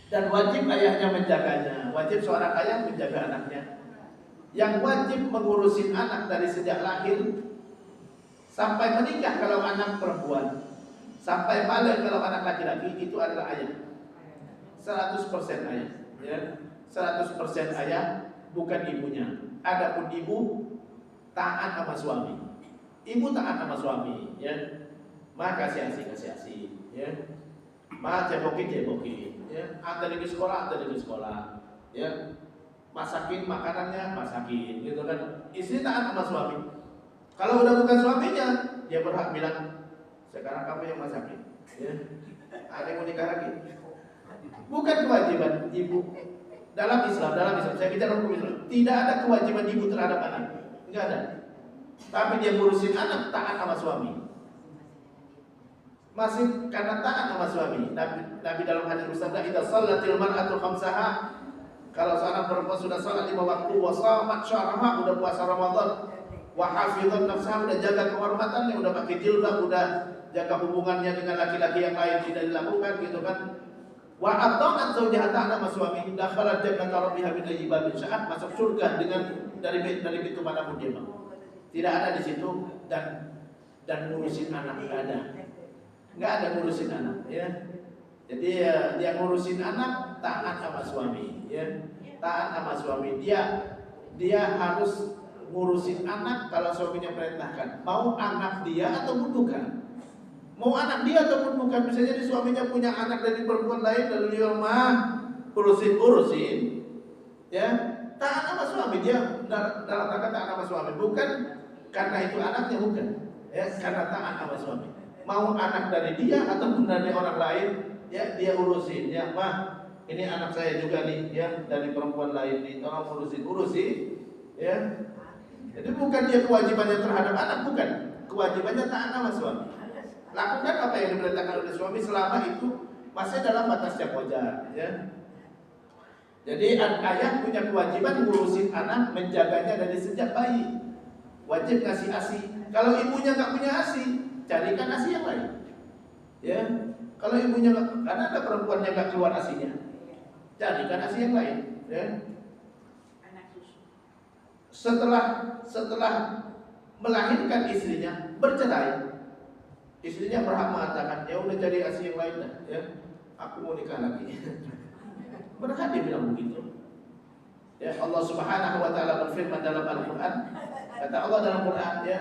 Dan wajib ayahnya menjaganya, wajib seorang ayah menjaga anaknya. Yang wajib mengurusin anak dari sejak lahir sampai menikah kalau anak perempuan, sampai balik kalau anak laki-laki, itu adalah ayah. 100% ayah, ya. 100% ayah, bukan ibunya. Adapun ibu taat sama suami. Ibu taat sama suami, ya. Maka kasih asi, ya. Ma cebokin, ya. Antar di sekolah, ya. Masakin makanannya, masakin, gitu kan. Istri taat sama suami. Kalau udah bukan suaminya, dia berhak bilang, sekarang kamu yang masakin, ya. Ada yang mau nikah lagi. Bukan kewajiban ibu dalam Islam. Saya bicara hukum Islam. Tidak ada kewajiban ibu terhadap anak, enggak ada. Tapi dia ngurusin anak taat sama suami. Masih karena taat sama suami. Nabi dalam hadis bersabda, "Idza shallatil mar'atu khamsaha." Kalau seorang perempuan sudah salat 5 waktu, wa shamat syahraha, udah puasa Ramadan, wa hafizat nafsaha, udah jaga kehormatannya, udah pakai jilbab, udah jaga hubungannya dengan laki-laki yang lain tidak dilakukan gitu kan. Wa ata'at zawjaha ta'ala suami, dakhalat jannata rabbiha min ayyi babin sya'at, masuk surga dengan dari pintu manapun dia mau. Tidak ada di situ dan ngurusin anak enggak ada ngurusin anak ya. Jadi dia ngurusin anak taat sama suami ya. Taat sama suami. Dia harus ngurusin anak kalau suaminya perintahkan. Mau anak dia ataupun bukan. Mau anak dia ataupun bukan. Bisa jadi suaminya punya anak dari perempuan lain dari rumah, urusin ya. Taat sama suami, dia dalam rangka taat sama suami, bukan karena itu anaknya, bukan ya, karena taat sama suami. Mau anak dari dia ataupun dari orang lain, ya dia urusin. Ya, mah, ini anak saya juga nih, ya dari perempuan lain nih, tolong urusin, ya. Jadi bukan dia kewajibannya terhadap anak, bukan. Kewajibannya taat sama suami. Lakukan apa yang diperintahkan oleh suami selama itu masih dalam batas yang wajar, ya. Jadi ayah punya kewajiban ngurusin anak, menjaganya dari sejak bayi. Wajib ngasih ASI. Kalau ibunya nggak punya ASI, carikan ASI yang lain. Ya, kalau ibunya karena ada perempuan yang nggak keluar ASInya, carikan ASI yang lain. Ya. Setelah melahirkan istrinya, bercerai. Istrinya berhak mengatakan, ya udah cari ASI yang lain dah. Ya, aku mau nikah lagi. Berhak dia bilang begitu. Ya, Allah Subhanahu wa taala berfirman dalam Al-Qur'an, kata Allah dalam Quran, ya.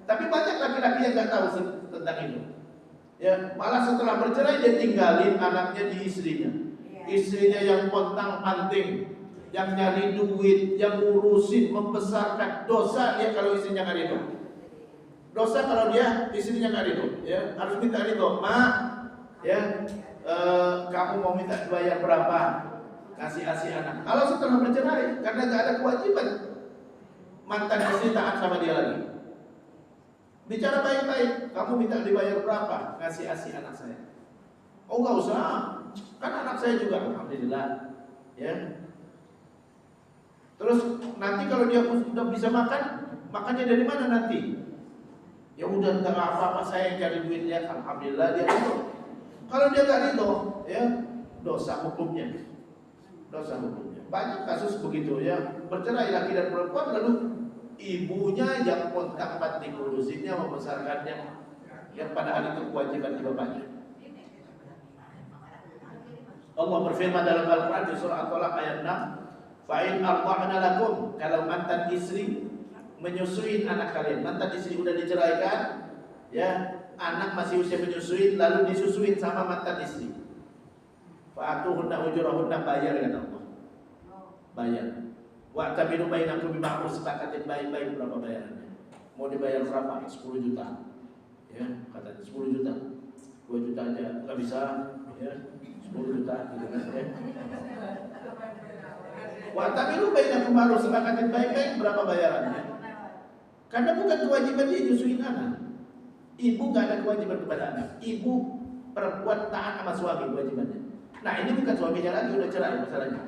Tapi banyak laki-laki yang enggak tahu tentang itu. Ya, malah setelah bercerai dia tinggalin anaknya di istrinya. Istrinya yang pontang-panting, yang nyari duit, yang ngurusin, membesarkan. Dosa dia kalau istrinya enggak ridho. Dosa kalau dia istrinya enggak ridho, ya. Harus minta ridho, "Ma, ya, kamu mau minta dibayar berapa?" Kasih ASI anak. Kalau setelah bercerai karena nggak ada kewajiban, mantan istri taat sama dia lagi. Bicara baik-baik, kamu minta dibayar berapa? Kasih ASI anak saya. Oh nggak usah, kan anak saya juga. Alhamdulillah, ya. Terus nanti kalau dia sudah bisa makan, makannya dari mana nanti? Ya udah nggak apa-apa, saya yang cari duitnya. Alhamdulillah dia itu. Kalau dia nggak ridho, ya dosa hukumnya. Dosa hukumnya. Banyak kasus begitu, ya. Bercerai laki dan perempuan, lalu ibunya yang pontang-panting ngurusinnya, membesarkannya, yang padahal itu kewajiban di bapaknya. Allah berfirman dalam Al-Quran di surah At-Tolaq ayat 6, "Fa'in arda'na lakum," kalau mantan istri menyusui anak kalian. Mantan istri udah diceraikan, ya, anak masih usia menyusui, lalu disusui sama mantan istri. Fa'atuhunna ujurahunna, bayar kata Allah. Bayar. Wa'tabiru bainakum bima'ruf, sepakatin baik-baik berapa bayarannya. Mau dibayar berapa? 10 juta. Ya, katanya 10 juta. 2 juta aja enggak bisa, ya. 10 juta gitu kan, ya. Wa'tabiru bainakum bima'ruf, sepakatin baik-baik berapa bayarannya. Karena bukan kewajiban dia nyusuin anak. Ibu enggak ada kewajiban kepada anak. Ibu perempuan taat sama suami kewajibannya. Nah, ini bukan suaminya lagi, udah cerai masalahnya.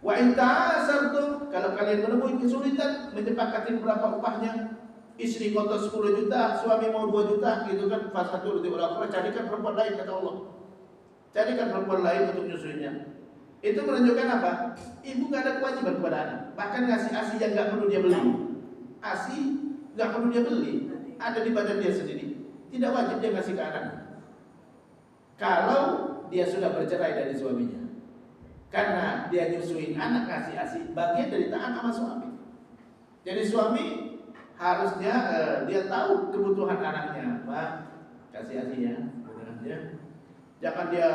Wa in ta'asartum, kalau kalian menemui kesulitan menyepakati berapa upahnya, istri kotor 10 juta, suami mau 2 juta, gitu kan, fasatul di ulama, carikan perempuan lain kata Allah. Carikan perempuan lain untuk nyusuinya. Itu menunjukkan apa? Ibu enggak ada kewajiban kepada anak. Bahkan ngasih ASI yang enggak perlu dia beli. ASI enggak perlu dia beli, ada di badan dia sendiri. Tidak wajib dia ngasih ke anaknya. Kalau dia sudah bercerai dari suaminya, karena dia nyusuin anak, kasih ASI, bagian dari taat sama suami. Jadi suami harusnya dia tahu kebutuhan anaknya, Pak, kasih ASI-nya, ya. Jangan dia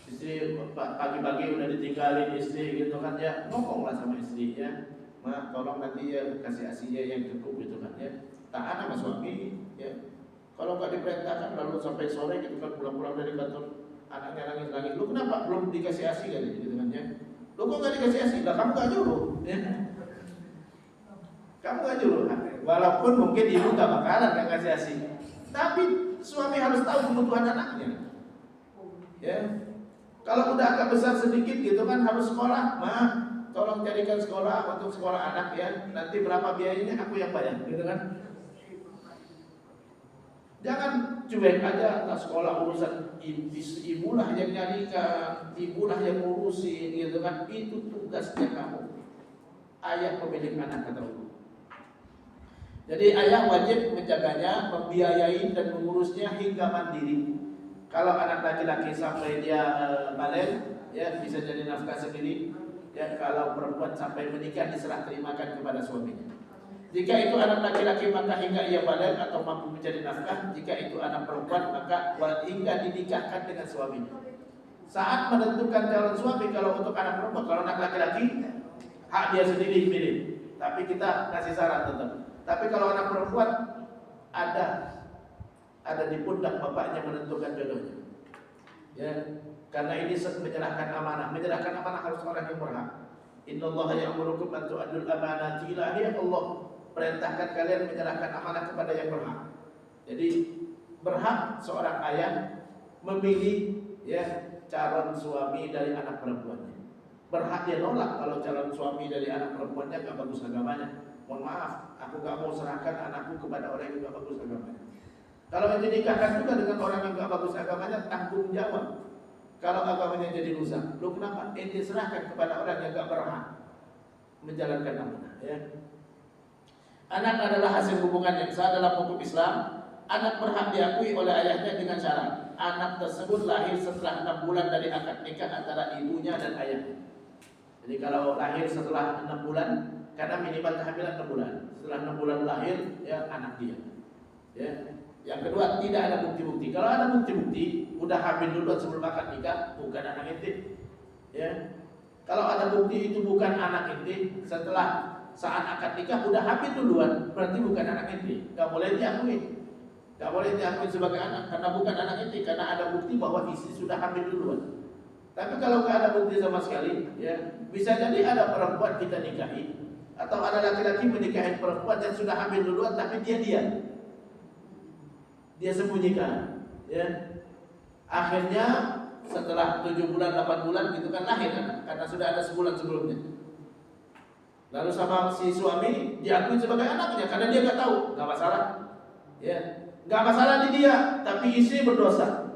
istri pagi-pagi udah ditinggalin istri gitu kan, ya ngomonglah sama istrinya, "Ma, tolong nanti ya kasih ASI-nya yang cukup," gitu kan, ya. Taat sama suami, ya. Kalau nggak diperintahkan lalu sampai sore gitu kan, pulang-pulang dari kantor, anaknya nangis-nangis, "Lu kenapa belum dikasih ASI?" kan gitu kan, ya. "Lu kok nggak dikasih ASI?" Lah kamu nggak nyuruh, ya. Kamu nggak nyuruh. Walaupun mungkin ibu nggak bakalan nggak kasih ASI, tapi suami harus tahu kebutuhan anaknya, ya. Kalau udah agak besar sedikit gitu kan, harus sekolah, "Ma, tolong carikan sekolah untuk sekolah anak ya, nanti berapa biayanya aku yang bayar," gitu kan. Jangan cuek aja, tak sekolah urusan ibulah yang nyarikan, ibulah yang ngurusin gitu kan. Itu tugasnya kamu. Ayah pemilik anak kata Allah. Jadi ayah wajib menjaganya, membiayai dan mengurusnya hingga mandiri. Kalau anak laki-laki sampai dia balik, ya bisa jadi nafkah sendiri. Ya, kalau perempuan sampai menikah diserah terimakan kepada suaminya. Jika itu anak laki-laki maka hingga ia balik atau mampu mencari nafkah. Jika itu anak perempuan maka hingga dinikahkan dengan suaminya. Saat menentukan calon suami, kalau untuk anak perempuan, kalau anak laki-laki hak dia sendiri pilih. Tapi kita kasih saran tetap. Tapi kalau anak perempuan ada di pundak bapaknya menentukan jodohnya. Ya, karena ini menyerahkan amanah. Menyerahkan amanah harus orang yang berhak. Innallaha ya'murukum an tu'addul amanati ila ahliha. Allah perintahkan kalian menyerahkan amanah kepada yang berhak. Jadi berhak seorang ayah memilih ya calon suami dari anak perempuannya. Berhak dia nolak kalau calon suami dari anak perempuannya gak bagus agamanya. Mohon maaf, aku gak mau serahkan anakku kepada orang yang gak bagus agamanya. Kalau yang dinikahkan juga dengan orang yang gak bagus agamanya, tanggung jawab. Kalau agamanya jadi rusak, lu kenapa ente serahkan kepada orang yang gak berhak menjalankan amanah ya. Anak adalah hasil hubungan yang sah dalam hukum Islam. Anak berhak diakui oleh ayahnya dengan syarat anak tersebut lahir setelah 6 bulan dari akad nikah antara ibunya dan ayahnya. Jadi kalau lahir setelah 6 bulan, karena minimal kehamilan 6 bulan. Setelah 6 bulan lahir, ya anak dia. Ya. Yang kedua, tidak ada bukti-bukti. Kalau ada bukti-bukti, udah hamil duluan sebelum akad nikah, bukan anak ente. Ya. Kalau ada bukti itu bukan anak ente, setelah saat akad nikah udah hamil duluan, berarti bukan anak ente. Gak boleh diakui. Gak boleh diakui sebagai anak karena bukan anak ente, karena ada bukti bahwa istri sudah hamil duluan. Tapi kalau nggak ada bukti sama sekali, ya bisa jadi ada perempuan kita nikahi, atau ada laki-laki menikahi perempuan yang sudah hamil duluan, tapi dia sembunyikan, ya. Akhirnya setelah 7 bulan, 8 bulan gitu kan lahir kan, karena sudah ada sebulan sebelumnya. Lalu sama si suami diakui sebagai anaknya karena dia nggak tahu, nggak masalah, ya. Nggak masalah di dia, tapi istri berdosa.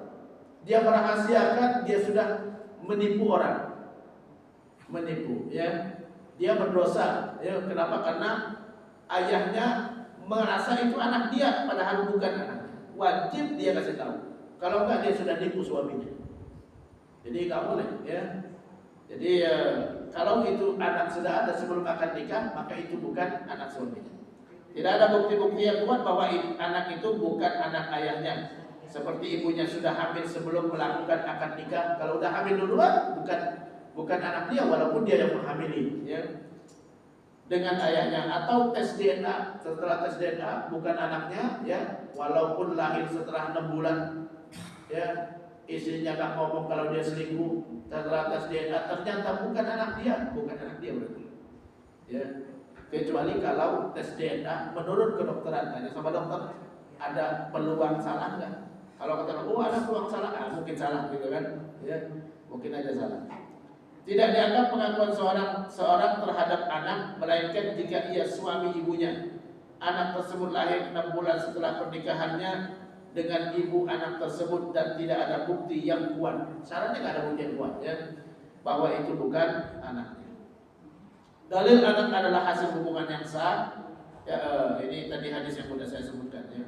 Dia merahasiakan, dia sudah menipu orang, ya. Dia berdosa, ya. Kenapa? Karena ayahnya merasa itu anak dia, padahal bukan anaknya. Wajib dia kasih tahu. Kalau enggak dia sudah nipu suaminya. Jadi nggak boleh, ya. Jadi kalau itu anak sudah ada sebelum akad nikah, maka itu bukan anak suaminya. Tidak ada bukti-bukti yang kuat bahwa anak itu bukan anak ayahnya. Seperti ibunya sudah hamil sebelum melakukan akad nikah. Kalau udah hamil duluan, bukan anak dia, walaupun dia yang menghamili, ya. Dengan ayahnya. Atau tes DNA, setelah tes DNA bukan anaknya, ya. Walaupun lahir setelah 6 bulan, ya. Istrinya gak ngomong kalau dia selingkuh. Setelah tes DNA ternyata bukan anak dia berarti, ya. Kecuali kalau tes DNA menurut kedokteran, tanya sama dokter, ada peluang salah nggak? Kalau kata oh ada peluang salah, mungkin salah gitu kan? Ya, mungkin aja salah. Tidak dianggap pengakuan seorang terhadap anak, melainkan jika ia suami ibunya. Anak tersebut lahir 6 bulan setelah pernikahannya dengan ibu anak tersebut dan tidak ada bukti yang kuat. Syaratnya nggak ada bukti yang kuat, ya, bahwa itu bukan anaknya. Dalil anak adalah hasil hubungan yang sah. Ya, ini tadi hadis yang sudah saya sebutkan, ya.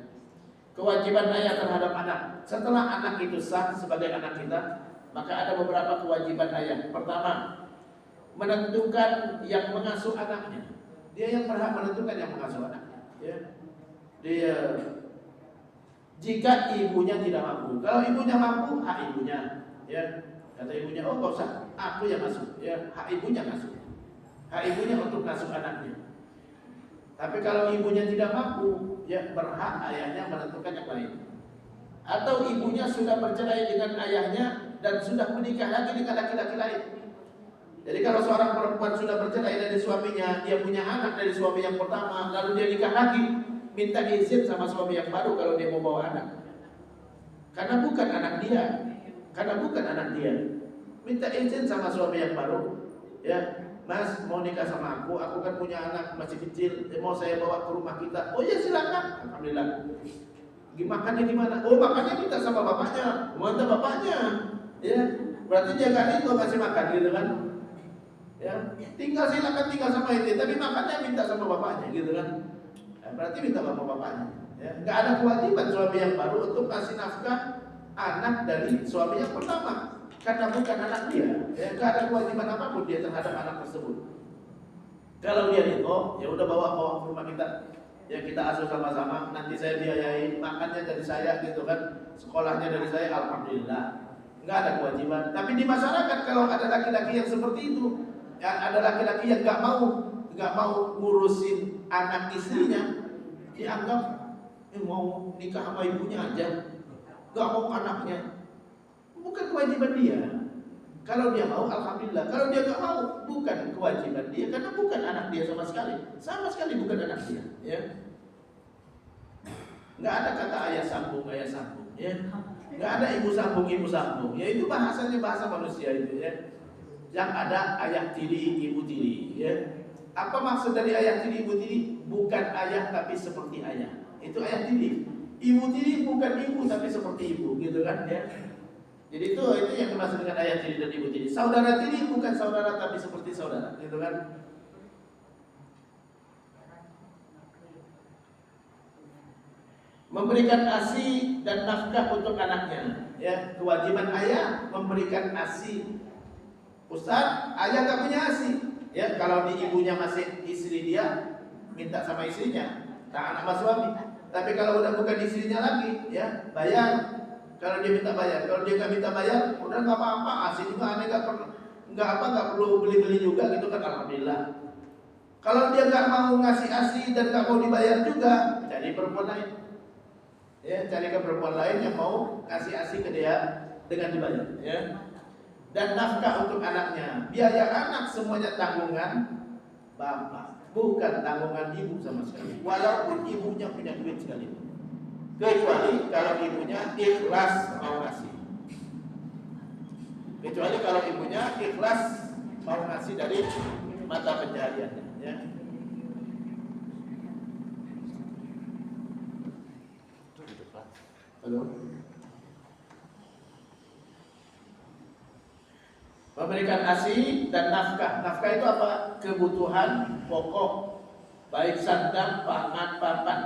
Kewajiban ayah terhadap anak. Setelah anak itu sah sebagai anak kita, maka ada beberapa kewajiban ayah. Pertama, menentukan yang mengasuh anaknya. Dia yang berhak menentukan yang mengasuh anaknya, ya. Dia, jika ibunya tidak mampu. Kalau ibunya mampu, hak ibunya, ya. Kata ibunya, oh nggak usah, aku yang ngasuh, ya. Hak ibunya ngasuh. Hak ibunya untuk ngasuh anaknya. Tapi kalau ibunya tidak mampu, ya berhak ayahnya menentukan yang lain. Atau ibunya sudah bercerai dengan ayahnya dan sudah menikah lagi dengan laki-laki lain. Jadi kalau seorang perempuan sudah bercerai dari suaminya, dia punya anak dari suami yang pertama, lalu dia nikah lagi, minta izin sama suami yang baru kalau dia mau bawa anak. Karena bukan anak dia. Minta izin sama suami yang baru, ya. Mas mau nikah sama aku kan punya anak masih kecil, mau saya bawa ke rumah kita. Oh ya silakan, alhamdulillah. Makannya gimana? Oh makannya minta sama bapaknya, mau minta bapaknya, ya. Berarti dia gak itu kasih makan gitu kan? Ya, silakan tinggal sama itu, tapi makannya minta sama bapaknya gitu kan? Ya, berarti minta sama bapaknya. Ya, gak ada kewajiban suami yang baru untuk kasih nafkah anak dari suami yang pertama. Karena bukan anak dia, ya, gak ada kewajiban apapun dia terhadap anak tersebut. Kalau dia ridho, ya udah bawa ke rumah kita, ya kita asuh sama-sama. Nanti saya biayain, makannya dari saya gitu kan, sekolahnya dari saya, alhamdulillah. Nggak ada kewajiban. Tapi di masyarakat kalau ada laki-laki yang seperti itu, ya ada laki-laki yang nggak mau ngurusin anak istrinya, dianggap mau nikah sama ibunya aja, nggak mau anaknya. Bukan kewajiban dia. Kalau dia mau, alhamdulillah. Kalau dia nggak mau, bukan kewajiban dia, karena bukan anak dia sama sekali bukan anak dia. Ya. Nggak ada kata ayah sambung, ya. Nggak ada ibu sambung, ya itu bahasanya bahasa manusia itu, ya. Yang ada ayah tiri, ibu tiri, ya. Apa maksud dari ayah tiri, ibu tiri? Bukan ayah tapi seperti ayah. Itu ayah tiri. Ibu tiri bukan ibu tapi seperti ibu, gitu kan, ya. Jadi itu yang dimaksud dengan ayah tiri dan ibu tiri. Saudara tiri bukan saudara tapi seperti saudara, gitu kan. Memberikan ASI dan nafkah untuk anaknya, ya. Kewajiban ayah memberikan ASI. Ustaz, ayah gak punya ASI, ya. Kalau di ibunya masih istri dia, minta sama istrinya, tak anak mas suami. Tapi kalau udah bukan istrinya lagi, ya, bayar. Kalau dia minta bayar, kalau dia gak minta bayar, udah gak apa-apa. ASI juga aneh gak perlu beli-beli juga, gitu kan, alhamdulillah. Kalau dia gak mau ngasih ASI dan gak mau dibayar juga, cari perempuan lain. Ya, carikan perempuan lain yang mau kasih ASI ke dia dengan dibayar, ya. Dan nafkah untuk anaknya, biaya anak semuanya tanggungan bapak, bukan tanggungan ibu sama sekali. Walaupun ibunya punya duit sekali, kecuali kalau ibunya ikhlas mau ngasih. Kecuali kalau ibunya ikhlas mau ngasih dari mata pencahariannya, ya. Halo. Memberikan ASI dan nafkah. Nafkah itu apa? Kebutuhan pokok, baik sandang, pangan, papan,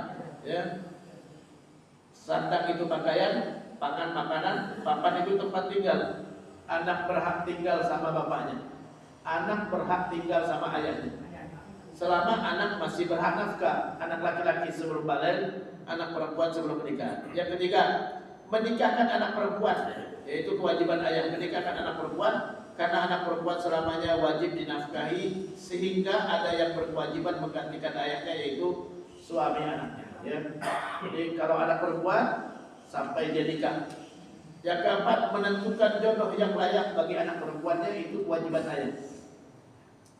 ya. Sandang itu pakaian, pangan makanan, papan itu tempat tinggal. Anak berhak tinggal sama bapaknya. Anak berhak tinggal sama ayahnya. Selama anak masih berhak nafkah, anak laki-laki sebelum balik, anak perempuan sebelum menikah. Yang ketiga, menikahkan anak perempuan, yaitu kewajiban ayah menikahkan anak perempuan, karena anak perempuan selamanya wajib dinafkahi, sehingga ada yang berkewajiban menggantikan ayahnya, yaitu suami anaknya, ya. Jadi kalau anak perempuan sampai dia nikah. Yang keempat, menentukan jodoh yang layak bagi anak perempuannya, itu kewajiban ayah.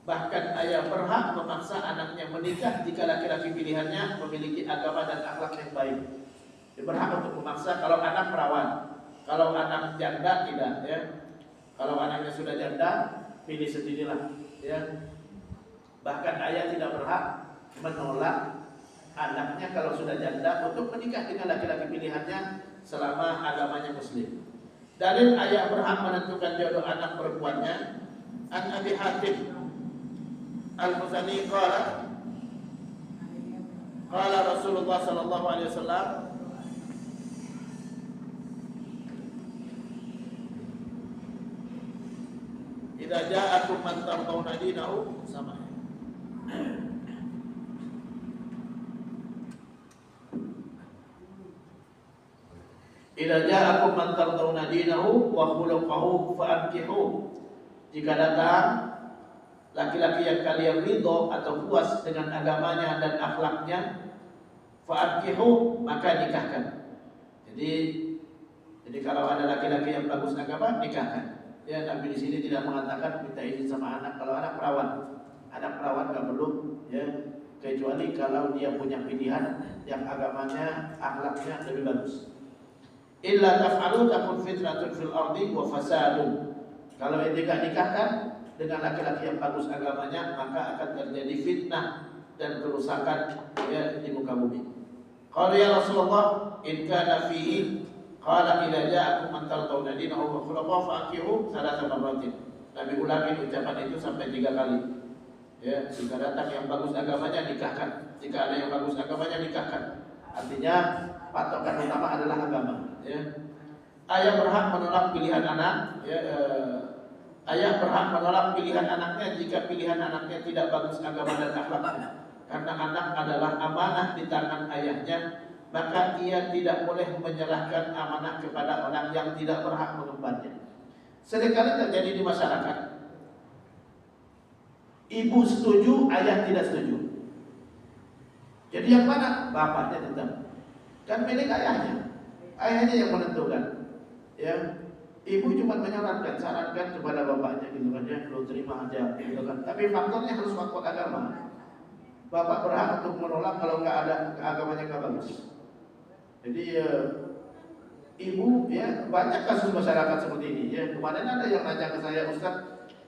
Bahkan ayah berhak memaksa anaknya menikah jika laki-laki pilihannya memiliki agama dan akhlak yang baik. Dia berhak untuk memaksa kalau anak perawan, kalau anak janda tidak, ya. Kalau anaknya sudah janda, pilih sendirilah, ya. Bahkan ayah tidak berhak menolak anaknya kalau sudah janda untuk menikah dengan laki-laki pilihannya selama agamanya muslim. Dalil ayah berhak menentukan jodoh anak perempuannya. An Abi Hatim Al-Muzani qala Rasulullah sallallahu alaihi wasallam, idza ja'akum man tardawna dinahu, sama. Idza ja'akum man tardawna dinahu wa khuluquhu fa'ankihu. Jika datang laki-laki yang kalian ridho atau puas dengan agamanya dan akhlaknya, fa'ankihu, maka nikahkan. Jadi kalau ada laki-laki yang bagus agama, nikahkan. Ya, Nabi di sini tidak mengatakan minta izin sama anak. Kalau anak perawan nggak perlu, ya, kecuali kalau dia punya pilihan yang agamanya, akhlaknya lebih bagus. Illa taf'alu takun fitnatun fil ardi wa fasadun. Kalau itu tidak nikahkan dengan laki-laki yang bagus agamanya, maka akan terjadi fitnah dan kerusakan, ya, di muka bumi. Qala ya Rasulullah, in kana fihi, qala idza ja'akum man tardawna dinahu wa khuluquhu fa'ankihu thalatha marratin. Nabi ulangi ucapan itu sampai 3 kali. Ya, jika datang yang bagus agamanya, nikahkan. Jika ada yang bagus agamanya, nikahkan. Artinya patokan utama adalah agama, ya. Ayah berhak menolak pilihan anak, ya. Ayah berhak menolak pilihan anaknya jika pilihan anaknya tidak bagus agama dan akhlaknya. Karena anak adalah amanah di tangan ayahnya, maka ia tidak boleh menyerahkan amanah kepada orang yang tidak berhak mengembannya. Seringkali terjadi di masyarakat, ibu setuju, ayah tidak setuju. Jadi yang mana? Bapaknya tetap. Kan milik ayahnya. Ayahnya yang menentukan. Ya, ibu cuma sarankan kepada bapaknya, gitu kan, ya, lu terima aja, gitu kan. Tapi faktornya harus faktor agama. Bapak berhak untuk menolak kalau nggak ada agamanya nggak bagus. Jadi ibu ya banyak kasus masyarakat seperti ini ya. Kemarin ada yang nanya ke saya, Ustaz,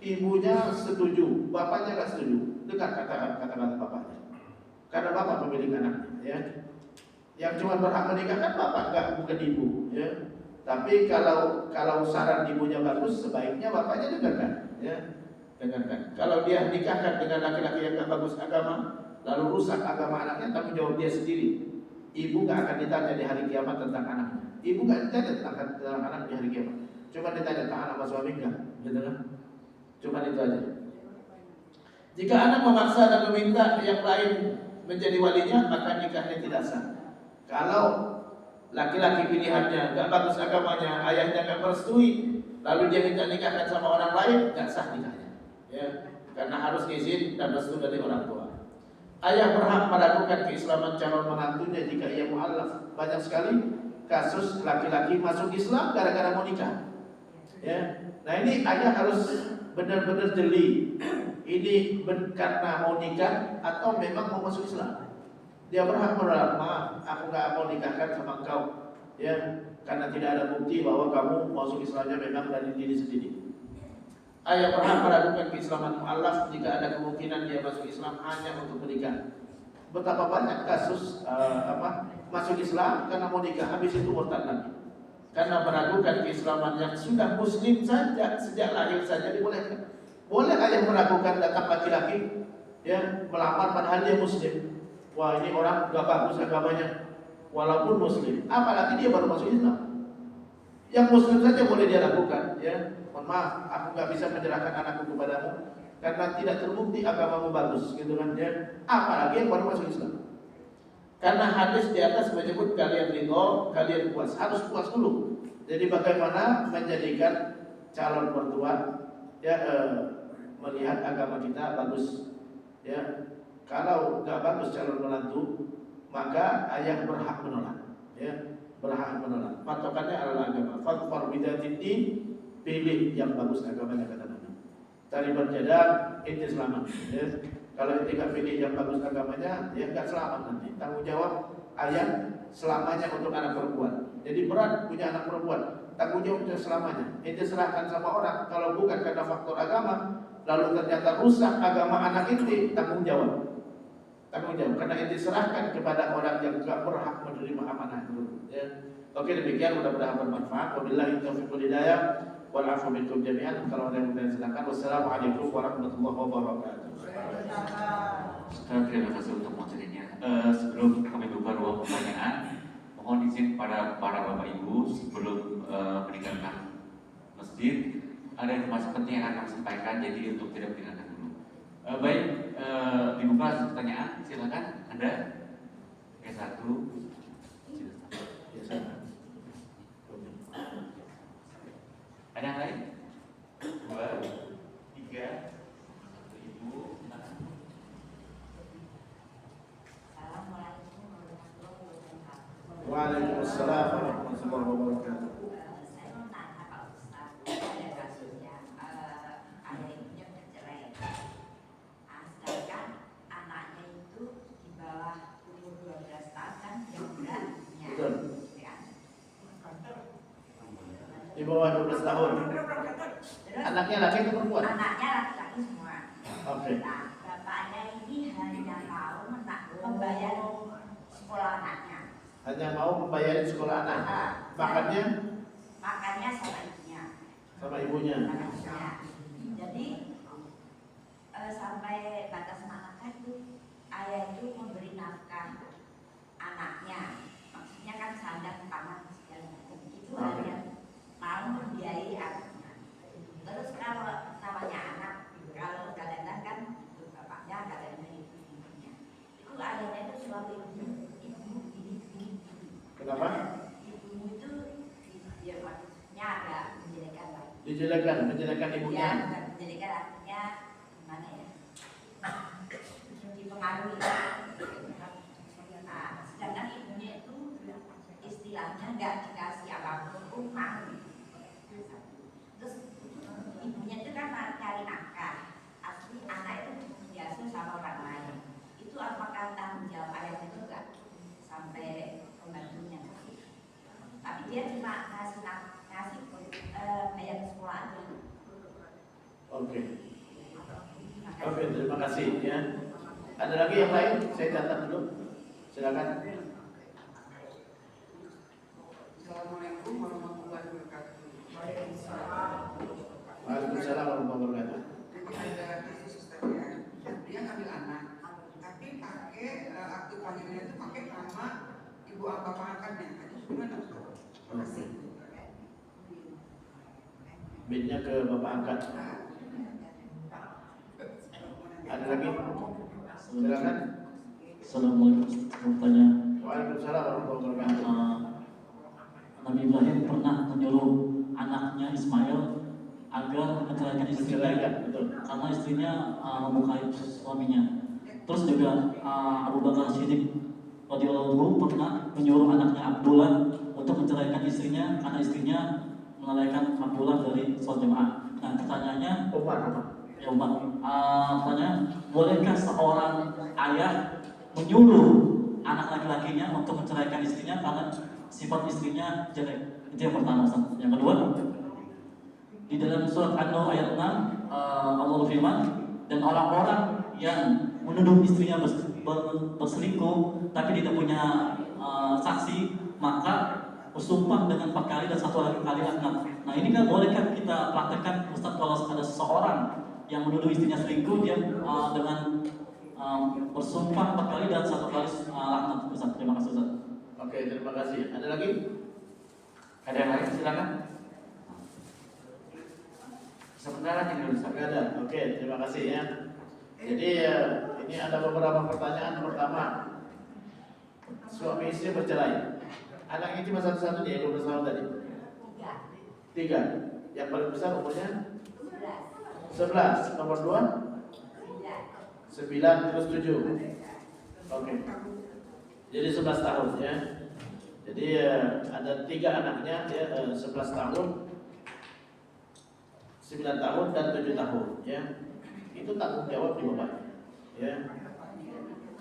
ibunya setuju, bapaknya nggak setuju. Dengar kata-kata bapaknya. Karena bapak pemilik anaknya ya. Yang cuma berhak menikahkan bapak, nggak bukan ibu ya. Tapi kalau saran ibunya bagus, sebaiknya bapaknya dengarkan ya. Dengarkan. Kalau dia nikahkan dengan laki-laki yang nggak bagus agama, lalu rusak agama anaknya, tanggung jawab dia sendiri. Ibu nggak akan ditanya di hari kiamat tentang anaknya. Ibu nggak ditanya tentang anak di hari kiamat. Cuma ditanya tentang anak suami enggak, gitu kan? Cuma itu aja. Jika anak memaksa dan meminta yang lain menjadi walinya, maka nikahnya tidak sah. Kalau laki-laki pilihannya nggak bagus agamanya, ayahnya nggak merestui, lalu dia minta nikahkan sama orang lain, nggak sah nikahnya. Ya, karena harus izin dan restu dari orang tua. Ayah berhak meragukan keislaman calon menantunya jika ia mu'allaf. Banyak sekali kasus laki-laki masuk Islam gara-gara mau nikah. Ya. Nah ini ayah harus benar-benar jeli. Ini karena mau nikah atau memang mau masuk Islam. Dia berhak menolak, maaf, aku nggak mau nikahkan sama engkau. Ya, karena tidak ada bukti bahwa kamu masuk Islamnya memang dari diri sendiri. Ayah berhak meragukan keislaman mu'allaf jika ada kemungkinan dia masuk Islam hanya untuk menikah. Betapa banyak kasus masuk Islam karena mau nikah, habis itu murtad lagi. Karena meragukan keislaman yang sudah muslim saja sejak lahir saja dibolehkan. Boleh ayah meragukan datang laki-laki ya melamar padahal dia muslim. Wah, ini orang gak bagus agamanya walaupun muslim, apalagi dia baru masuk Islam. Yang muslim saja boleh dia lakukan ya. Mohon maaf, aku nggak bisa menyerahkan anakku kepadamu karena tidak terbukti agamamu bagus, gitu kan ya. Apalagi yang baru masuk Islam. Karena hadis di atas menyebut kalian ridho, kalian puas, harus puas dulu. Jadi bagaimana menjadikan calon mertua ya melihat agama kita bagus ya. Kalau nggak bagus calon menantu, maka ayah berhak menolak ya. Berhak menolak. Patokannya adalah agama. Fadfar bidzatid din, pilih yang bagus agamanya kata Nabi. Tari berjada, ente selamat. Ya. Kalau ente nggak pilih yang bagus agamanya, ya nggak selamat nanti. Tanggung jawab ayah selamanya untuk anak perempuan. Jadi berat punya anak perempuan. Tanggung jawab untuk selamanya. Ente serahkan sama orang. Kalau bukan karena faktor agama, lalu ternyata rusak agama anak ente, tanggung jawab. Tanggung jawab karena ente serahkan kepada orang yang nggak berhak menerima amanah itu. Ya. Oke, demikian mudah-mudahan bermanfaat. Wabillahi taufiq wal hidayah. Wal afu minkum jami'an. Kalau ada yang bertanya silakan. Wassalamualaikum warahmatullahi wabarakatuh. Terima kasih untuk materinya. Sebelum kami buka ruang pertanyaan, mohon izin pada para bapak ibu sebelum meninggalkan masjid, ada informasi penting yang akan kami sampaikan. Jadi untuk tidak meninggalkan dulu. Baik, dibuka pertanyaan. Silakan. Ada S1. Ada yang lain? 2, 3, ibu. Waalaikumsalam warahmatullahi wabarakatuh. Saya mau tanya Pak Ustaz, ada kasusnya ayah ibunya bercerai. Sedangkan anaknya itu di bawah umur 12 tahun kan jauh-jauhnya. Betul. Ya. Di bawah 12 tahun. Terus Anaknya laki atau perempuan? anaknya laki-laki semua. Oke. Nah, bapaknya ini hanya mau membayar sekolah anaknya. Hanya mau membayarin sekolah anak. Makannya Makannya sama ibunya. sama ibunya. Jadi sampai batas manakah itu ayah itu memberi nafkah anaknya, maksudnya kan sandang pangan segala macam itu hanya mau membiayai anaknya. Terus kalau namanya anak, kalau kadang-kadang kan bapaknya, kadang-kadang ibunya, itu ayahnya itu selalu ibu ini. Kenapa? Ibu itu ya maksudnya agak menjelekan lah. Menjelekan ibunya. Ya, bukan menjadikan artinya gimana ya? Dipengaruhi. Nah, sedangkan ibunya itu istilahnya nggak dikasih apapun rumah. Terus ibunya itu kan cari nafkah. Asli anak itu diasuh sama orang lain. Itu apakah tanggung jawab ayah itu nggak sampai pembantunya? Ada lagi yang lain? Saya catat dulu. Silakan. Assalamualaikum warahmatullahi wabarakatuh. Waalaikumsalam warahmatullahi wabarakatuh. Jadi ada kasus Ustaznya, dia ngambil anak, tapi pakai akte kelahirannya itu pakai nama ibu bapak angkatnya. Itu gimana Ustaz? Terima kasih. Bitnya ke bapak angkat. Ada lagi? Silakan. Assalamualaikum warahmatullahi wabarakatuh. Waalaikumsalam warahmatullahi wabarakatuh. Nabi Ibrahim pernah menyuruh anaknya Ismail agar menceraikan istrinya Betul. karena istrinya memukai suaminya. Terus juga Abu Bakar Siddiq radhiyallahu anhu pernah menyuruh anaknya Abdullah untuk menceraikan istrinya karena istrinya melalaikan Abdullah dari sholat jemaah. Nah, pertanyaannya, Umar. ya Umar, pertanyaan, bolehkah seorang ayah menyuruh anak laki-lakinya untuk menceraikan istrinya karena sifat istrinya jelek? Itu yang pertama, Ustaz. Yang kedua, di dalam surat An-Nur ayat 6 Allah berfirman, dan orang-orang yang menuduh istrinya berselingkuh tapi tidak punya saksi, maka bersumpah dengan 4 kali dan 1 kali laknat. Nah, ini kan bolehkah kita praktekkan, Ustaz, kalau ada seseorang yang menuduh istrinya selingkuh, dia dengan bersumpah 4 kali dan 1 kali laknat, Ustaz? Terima kasih, Ustaz. Oke, terima kasih. Ada lagi? Ada yang lain? Silakan. Sebentar aja dulu, Ustaz. Enggak ada. Oke, terima kasih ya. Jadi ini ada beberapa pertanyaan. Pertama, suami istri bercerai. Anaknya cuma satu-satu dia, 12 tahun tadi. 3. Yang paling besar umurnya 11. Nomor 2 9 terus 7. Oke. Jadi 11 tahun ya. Jadi ada 3 anaknya ya, 11 tahun, 9 tahun dan 7 tahun ya. Itu tanggung jawab di bapak ya.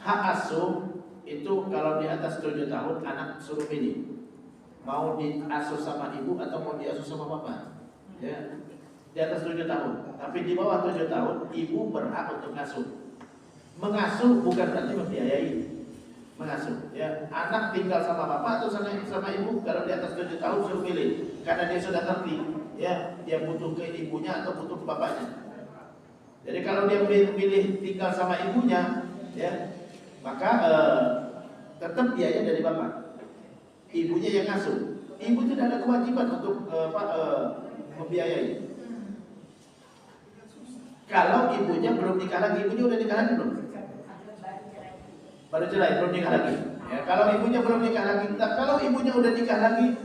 Hak asuh itu kalau di atas 7 tahun anak suruh pilih mau diasuh sama ibu atau mau diasuh sama bapak ya. Di atas 7 tahun, tapi di bawah 7 tahun ibu berhak untuk ngasuh. Mengasuh bukan berarti membiayai. Mengasuh ya. Anak tinggal sama bapak atau sama ibu, kalau di atas 7 tahun suruh pilih karena dia sudah ngerti ya, dia butuh ke ibunya atau butuh ke bapaknya. Jadi kalau dia pilih tinggal sama ibunya ya, maka tetap biaya dari bapak. Ibunya yang ngasuh. Ibu tidak ada kewajiban untuk membiayai. Kalau ibunya belum nikah lagi, ibunya udah nikah lagi belum? Baru cerai, belum nikah lagi. Ya, kalau ibunya belum nikah lagi, kalau ibunya udah nikah lagi,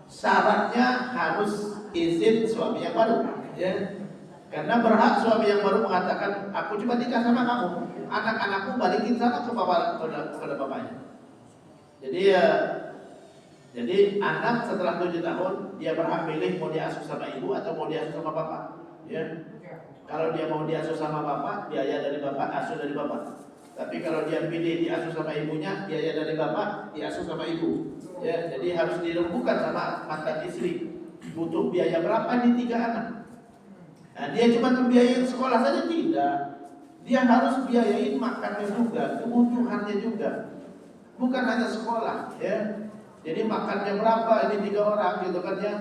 syaratnya harus izin suami yang baru. Ya. Karena berhak suami yang baru mengatakan, aku cuma nikah sama kamu, anak-anakku balikin sana kepada bapaknya. Jadi anak setelah 7 tahun dia berhak milih mau diasuh sama ibu atau mau diasuh sama bapak. Ya. Kalau dia mau diasuh sama bapak, biaya dari bapak, asuh dari bapak. Tapi kalau dia pilih diasuh sama ibunya, biaya dari bapak, diasuh sama ibu. Ya, jadi harus dirembukan sama mantan istri. Butuh biaya berapa nih 3 anak? Nah, dia cuma membiayain sekolah saja tidak. Dia harus biayain makannya juga, kebutuhannya juga. Bukan hanya sekolah, ya. Jadi makannya berapa ini 3 orang gitu kan ya.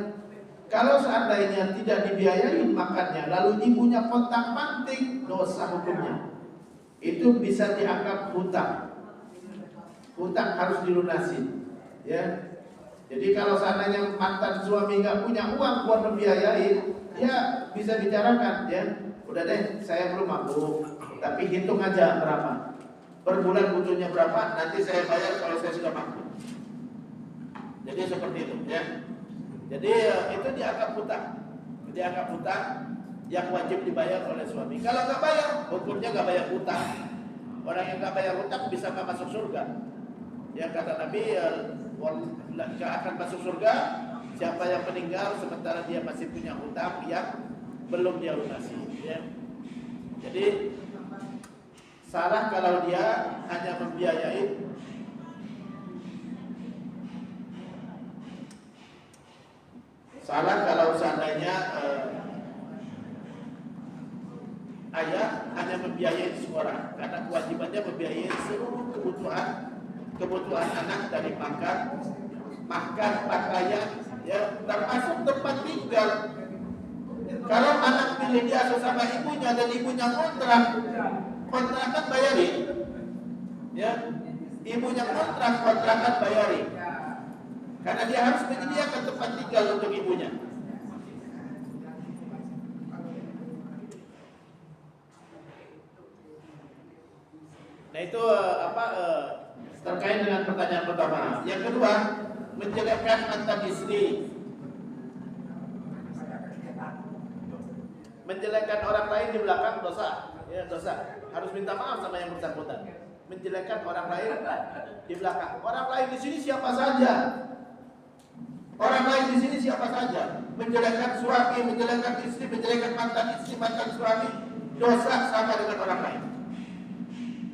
Kalau seandainya tidak dibiayain makannya, lalu ibunya pontang-panting, dosa hukumnya. Itu bisa dianggap hutang. Hutang harus dilunasi, ya. Jadi kalau seandainya mantan suami nggak punya uang buat membiayain, ya bisa bicarakan, ya. Udah deh, saya belum mampu, tapi hitung aja berapa. Per bulan butuhnya berapa, nanti saya bayar kalau saya sudah mampu. Jadi seperti itu, ya. Jadi itu dianggap hutang. Dianggap hutang yang wajib dibayar oleh suami. Kalau nggak bayar, hukumnya nggak bayar hutang. Orang yang nggak bayar hutang bisa nggak masuk surga. Ya kata Nabi, nggak akan masuk surga siapa yang meninggal sementara dia masih punya hutang yang belum dia lunasi. Ya. Jadi salah kalau dia hanya membiayai. Salah kalau seandainya ayah hanya membiayai sekolah, karena kewajibannya membiayai seluruh kebutuhan anak dari makan, pakaian, ya, termasuk tempat tinggal. Kalau anak pilih diasuh sama ibunya dan ibunya kontrakan bayarin, ya, ibunya kontrakan bayarin, karena dia harus menyediakan tempat tinggal untuk ibunya. Nah itu terkait dengan pertanyaan pertama. Yang kedua, menjelekkan mantan istri. Menjelekkan orang lain di belakang dosa, ya dosa. Harus minta maaf sama yang bersangkutan. Menjelekkan orang lain di belakang. Orang lain di sini siapa saja. Orang lain di sini siapa saja. Menjelekkan suami, menjelekkan istri, menjelekkan mantan istri, mantan suami, dosa sama dengan orang lain.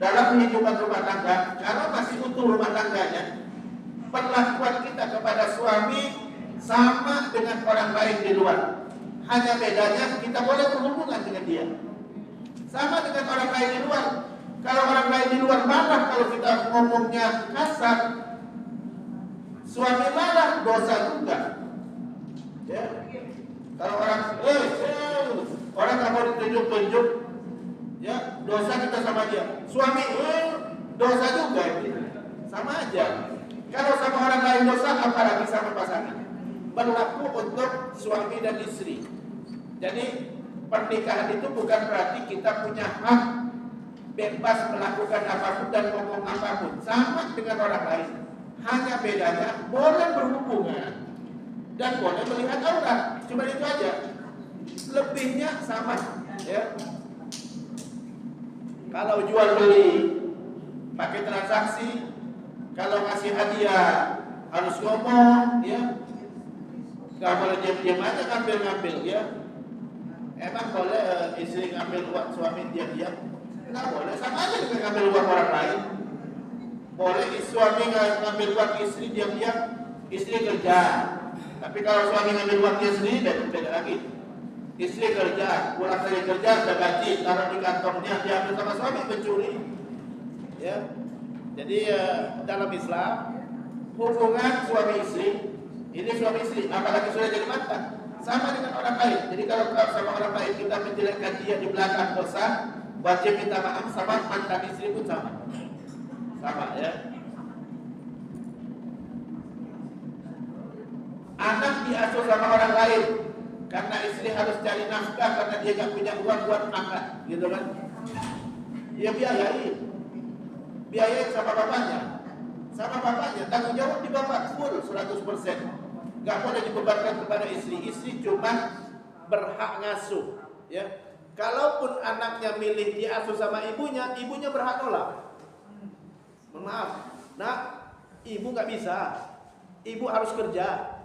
Dalam kehidupan rumah tangga, kalau masih utuh rumah tangganya, perlakuan kita kepada suami sama dengan orang lain di luar. Hanya bedanya kita boleh berhubungan dengan dia. Sama dengan orang lain di luar. Kalau orang lain di luar marah kalau kita ngomongnya kasar, suami marah, dosa juga. Ya. Kalau orang nggak mau ditunjuk-tunjuk, ya dosa kita sama dia. Suami dosa juga, sama aja. Kalau sama orang lain dosa, apalagi sama pasangan. Berlaku untuk suami dan istri. Jadi pernikahan itu bukan berarti kita punya hak bebas melakukan apapun dan ngomong apapun, sama dengan orang lain. Hanya bedanya boleh berhubungan dan boleh melihat aurat. Cuma itu aja. Lebihnya sama, ya. Kalau jual beli pakai transaksi, kalau ngasih hadiah harus ngomong, ya. Gak boleh diam-diam aja ngambil-ngambil, ya. Emang boleh istri ngambil uang suami diam-diam? Nggak boleh, sama aja dengan ngambil uang orang lain. Boleh suami ngambil uang istri diam-diam, istri kerja. Tapi kalau suami ngambil uang istri, beda lagi. Istri kerja, pulang dari kerja udah gaji, taruh di kantongnya, diambil sama suami, mencuri. Ya. Jadi dalam Islam hubungan suami istri, ini suami istri, apalagi sudah jadi mantan, sama dengan orang lain. Jadi kalau sama orang lain kita menjelekkan dia di belakang dosa, wajib minta maaf, sama mantan istri pun sama, ya. Anak diasuh sama orang lain karena istri harus cari nafkah karena dia gak punya uang buat makan, gitu kan? Dia biayain sama bapaknya, tanggung jawab di bapak full 100%. Gak boleh dibebankan kepada istri. Istri cuma berhak ngasuh, ya. Kalaupun anaknya milih diasuh sama ibunya berhak nolak. Maaf, nak, ibu nggak bisa, ibu harus kerja,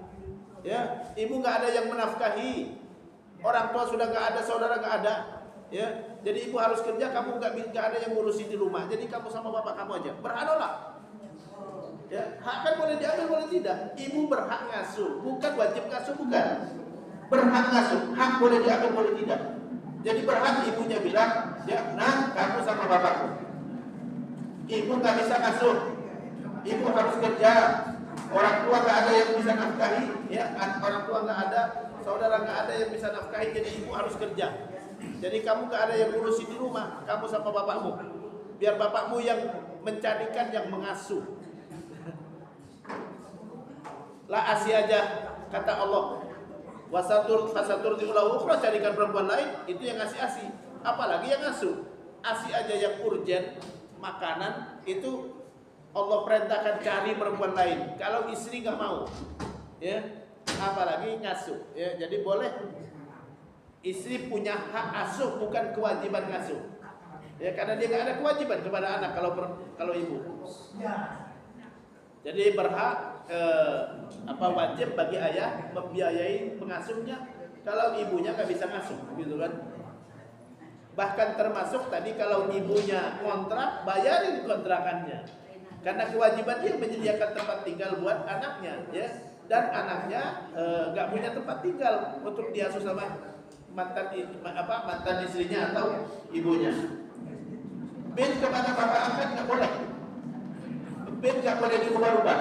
ya. Ibu nggak ada yang menafkahi, orang tua sudah nggak ada, saudara nggak ada, ya. Jadi ibu harus kerja, kamu nggak ada yang ngurusin di rumah. Jadi kamu sama bapak kamu aja, berhak nolak. Ya, hak kan boleh diambil, boleh tidak. Ibu berhak ngasuh, bukan wajib ngasuh, bukan. Berhak ngasuh, hak boleh diambil, boleh tidak. Jadi berhak ibunya bilang, ya, nah, kamu sama bapakku. Ibu nggak bisa ngasuh, ibu harus kerja. Orang tua nggak ada yang bisa nafkahi, ya. Orang tua nggak ada, saudara nggak ada yang bisa nafkahi, jadi ibu harus kerja. Jadi kamu nggak ada yang ngurusin di rumah, kamu sama bapakmu. Biar bapakmu yang mencarikan, yang mengasuh. La asi aja, kata Allah. Fasatur diulah ukhra, carikan perempuan lain, itu yang ngasih asi. Apalagi yang ngasuh. Asi aja yang urgen, makanan, itu Allah perintahkan cari perempuan lain. Kalau istri nggak mau, ya, apalagi ngasuh, ya. Jadi boleh. Istri punya hak asuh, bukan kewajiban ngasuh. Ya, karena dia nggak ada kewajiban kepada anak kalau ibu. Jadi berhak wajib bagi ayah membiayai pengasuhnya kalau ibunya nggak bisa ngasuh, gitu kan? Bahkan termasuk tadi kalau ibunya kontrak, bayarin kontrakannya, karena kewajiban dia menyediakan tempat tinggal buat anaknya, ya. Dan anaknya nggak punya tempat tinggal untuk diasuh sama mantan istrinya atau ibunya. Bin kepada bapak angkat nggak boleh. Bin nggak boleh dirubah-rubah.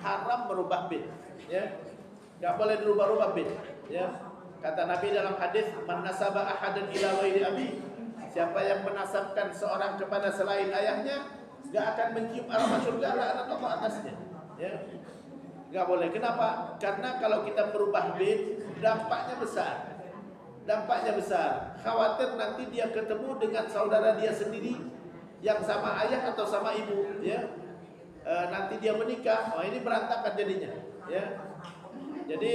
Haram merubah bin. Ya, nggak boleh dirubah-rubah bin. Ya, kata Nabi dalam hadis, "Man nasaba ahadan ila ghairi abi." Siapa yang menasabkan seorang kepada selain ayahnya, nggak akan mencium aroma surga, laknat Allah atasnya. Ya, nggak boleh. Kenapa? Karena kalau kita merubah bin, dampaknya besar. Dampaknya besar. Khawatir nanti dia ketemu dengan saudara dia sendiri yang sama ayah atau sama ibu, ya. Nanti dia menikah, oh ini berantakan jadinya, ya. Jadi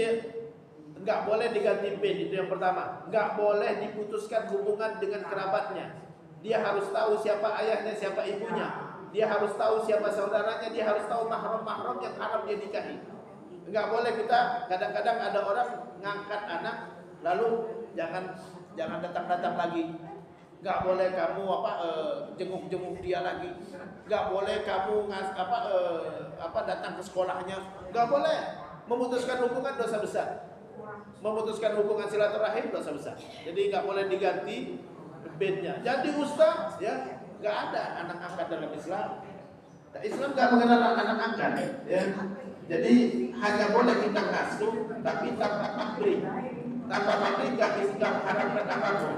nggak boleh diganti bin, itu yang pertama. Nggak boleh diputuskan hubungan dengan kerabatnya. Dia harus tahu siapa ayahnya, siapa ibunya. Dia harus tahu siapa saudaranya. Dia harus tahu mahram-mahram yang haram dia nikahi. Nggak boleh kita, kadang-kadang ada orang ngangkat anak, lalu jangan datang-datang lagi. Nggak boleh kamu jenguk-jenguk dia lagi. Nggak boleh kamu datang ke sekolahnya. Nggak boleh. Memutuskan hubungan dosa besar. Memutuskan hubungan silaturahim dosa besar. Jadi nggak boleh diganti binnya. Jadi ustaz, ya nggak ada anak angkat dalam Islam. Nah, Islam nggak mengenal anak angkat, ya. Jadi hanya boleh kita ngasuh, tapi tanpa makri. Tanpa makri nggak mengharapkan apapun.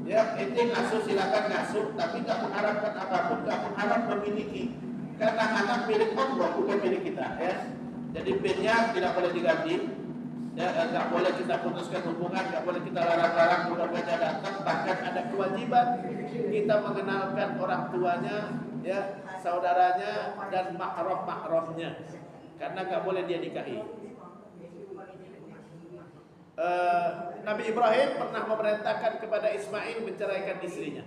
Ya, ente ngasuh silakan ngasuh, tapi nggak mengharapkan apapun, nggak mengharap memiliki. Karena anak milik Allah, bukan milik kita, ya. Jadi binnya tidak boleh diganti. Ya, nggak boleh kita putuskan hubungan, nggak boleh kita larang-larang mudah-mudahan datang. Bahkan ada kewajiban kita mengenalkan orang tuanya, ya, saudaranya dan mahram-mahramnya, karena nggak boleh dia nikahi. Nabi Ibrahim pernah memerintahkan kepada Ismail menceraikan istrinya.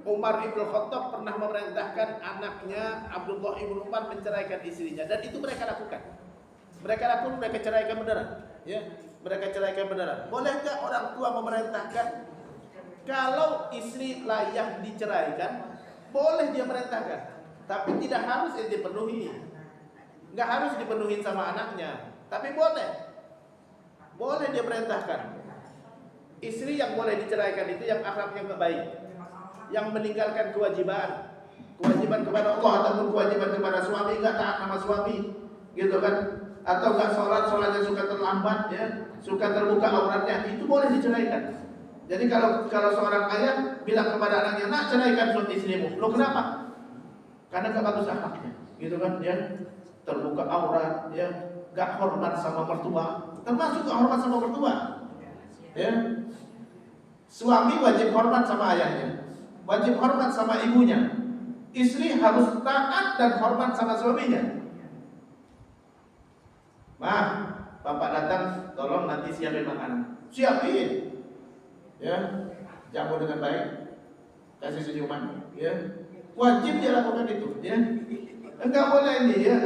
Umar ibn Khattab pernah memerintahkan anaknya Abdullah ibn Umar menceraikan istrinya, dan itu mereka lakukan. Mereka ceraikan beneran, ya. Mereka ceraikan beneran. Boleh nggak orang tua memerintahkan? Kalau istri layak diceraikan, boleh dia merintahkan, tapi tidak harus dipenuhi. Nggak harus dipenuhi sama anaknya, tapi boleh dia perintahkan. Istri yang boleh diceraikan itu yang akhlaknya baik, yang meninggalkan kewajiban kepada Allah ataupun kewajiban kepada suami, nggak taat sama suami, gitu kan? Atau nggak sholatnya suka terlambat, ya, suka terbuka auratnya, itu boleh diceraikan. Jadi kalau seorang ayah bilang kepada anaknya, nak ceraikan suami istrimu, lo kenapa? Karena nggak bagus akhlaknya, gitu kan? Ya, terbuka aurat, ya, nggak hormat sama mertua, termasuk nggak hormat sama mertua, ya. Suami wajib hormat sama ayahnya, wajib hormat sama ibunya. Istri harus taat dan hormat sama suaminya. Bapak datang, tolong nanti siapin makanan. Siapin, ya, jamu dengan baik, kasih senyuman, ya. Wajib dia lakukan itu, ya. Enggak boleh ini, ya,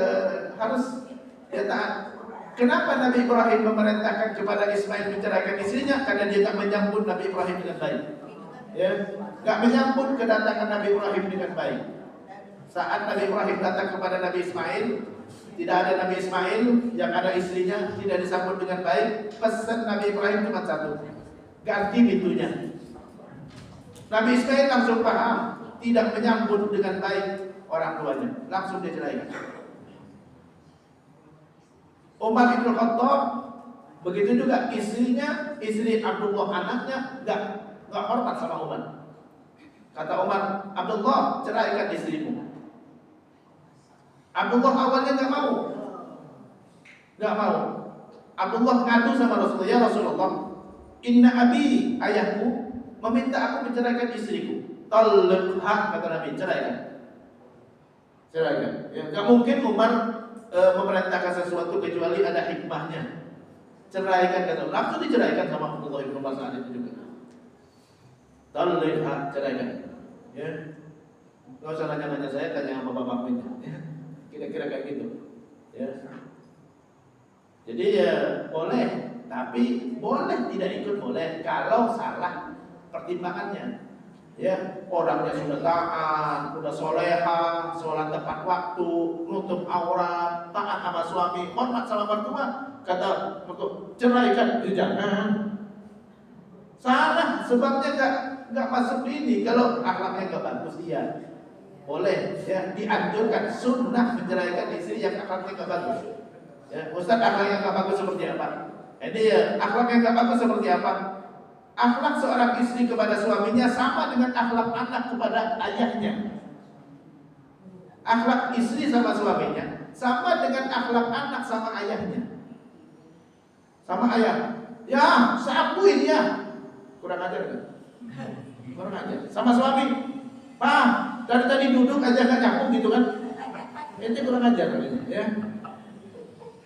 harus dia taat. Kenapa Nabi Ibrahim memerintahkan kepada Ismail menceraikan istrinya? Karena dia tak menyambut Nabi Ibrahim dengan baik, ya, tak menyambut kedatangan Nabi Ibrahim dengan baik. Saat Nabi Ibrahim datang kepada Nabi Ismail, tidak ada Nabi Ismail, yang ada istrinya, tidak disambut dengan baik. Pesan Nabi Ibrahim cuma satu, ganti pintunya. Nabi Ismail langsung paham, tidak menyambut dengan baik orang tuanya, langsung dia ceraikan. Umar ibn Khattab begitu juga, istrinya, istri Abdullah anaknya nggak hormat sama Umar. Kata Umar, Abdullah, ceraikan istrimu. Abdullah awalnya nggak mau. Abdullah ngadu sama Rasulullah, ya Rasulullah, inna abi, ayahku meminta aku menceraikan istriku. Talqha, kata Nabi, ceraikan. Ya, nggak mungkin Umar memerintahkan sesuatu kecuali ada hikmahnya. Ceraikan, kata, langsung diceraikan sama Abdullah ibn Umar saat itu juga. Talqha, ceraikan. Ya, nggak usah nanya-nanya saya, tanya sama bapak-bapaknya. Ya. Kira-kira kayak gitu, ya. Jadi ya boleh, tapi boleh tidak ikut boleh kalau salah pertimbangannya. Ya, orangnya sudah taat, sudah soleha, sholat tepat waktu, nutup aurat, taat sama suami, hormat sama mertua, kata mertua, ceraikan, jangan. Salah, sebabnya nggak masuk di ini. Kalau akhlaknya nggak bagus, iya boleh ya, dianjurkan sunnah menceraikan istri yang akhlaknya nggak bagus. Ya, Ustaz, akhlak yang nggak bagus seperti apa? Ini ya, akhlak yang nggak bagus seperti apa? Akhlak seorang istri kepada suaminya sama dengan akhlak anak kepada ayahnya. Akhlak istri sama suaminya sama dengan akhlak anak sama ayahnya. Sama ayah, ya saya akuin ya, kurang ajar kan? Kurang ajar. Sama suami, Pak, dari tadi duduk aja nggak nyambung gitu kan? Ini kurang ajar ini, ya.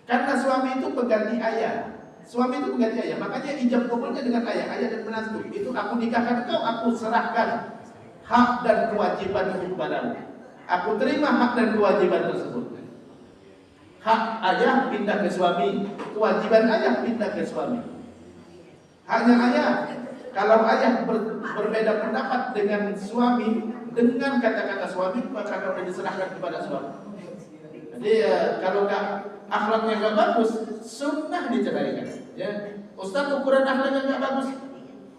Karena suami itu pengganti ayah. Suami itu pengganti ayah. Makanya ijab kabulnya dengan ayah dan menantu. Itu aku nikahkan kau, aku serahkan hak dan kewajiban kepadamu. Aku terima hak dan kewajiban tersebut. Hak ayah pindah ke suami, kewajiban ayah pindah ke suami. Haknya ayah, kalau ayah berbeda pendapat dengan suami, dengan kata-kata suami, maka akan diserahkan kepada suami. Jadi kalau akhlaknya nggak bagus, sunnah diceraikan. Ya, Ustaz, ukuran akhlaknya nggak bagus.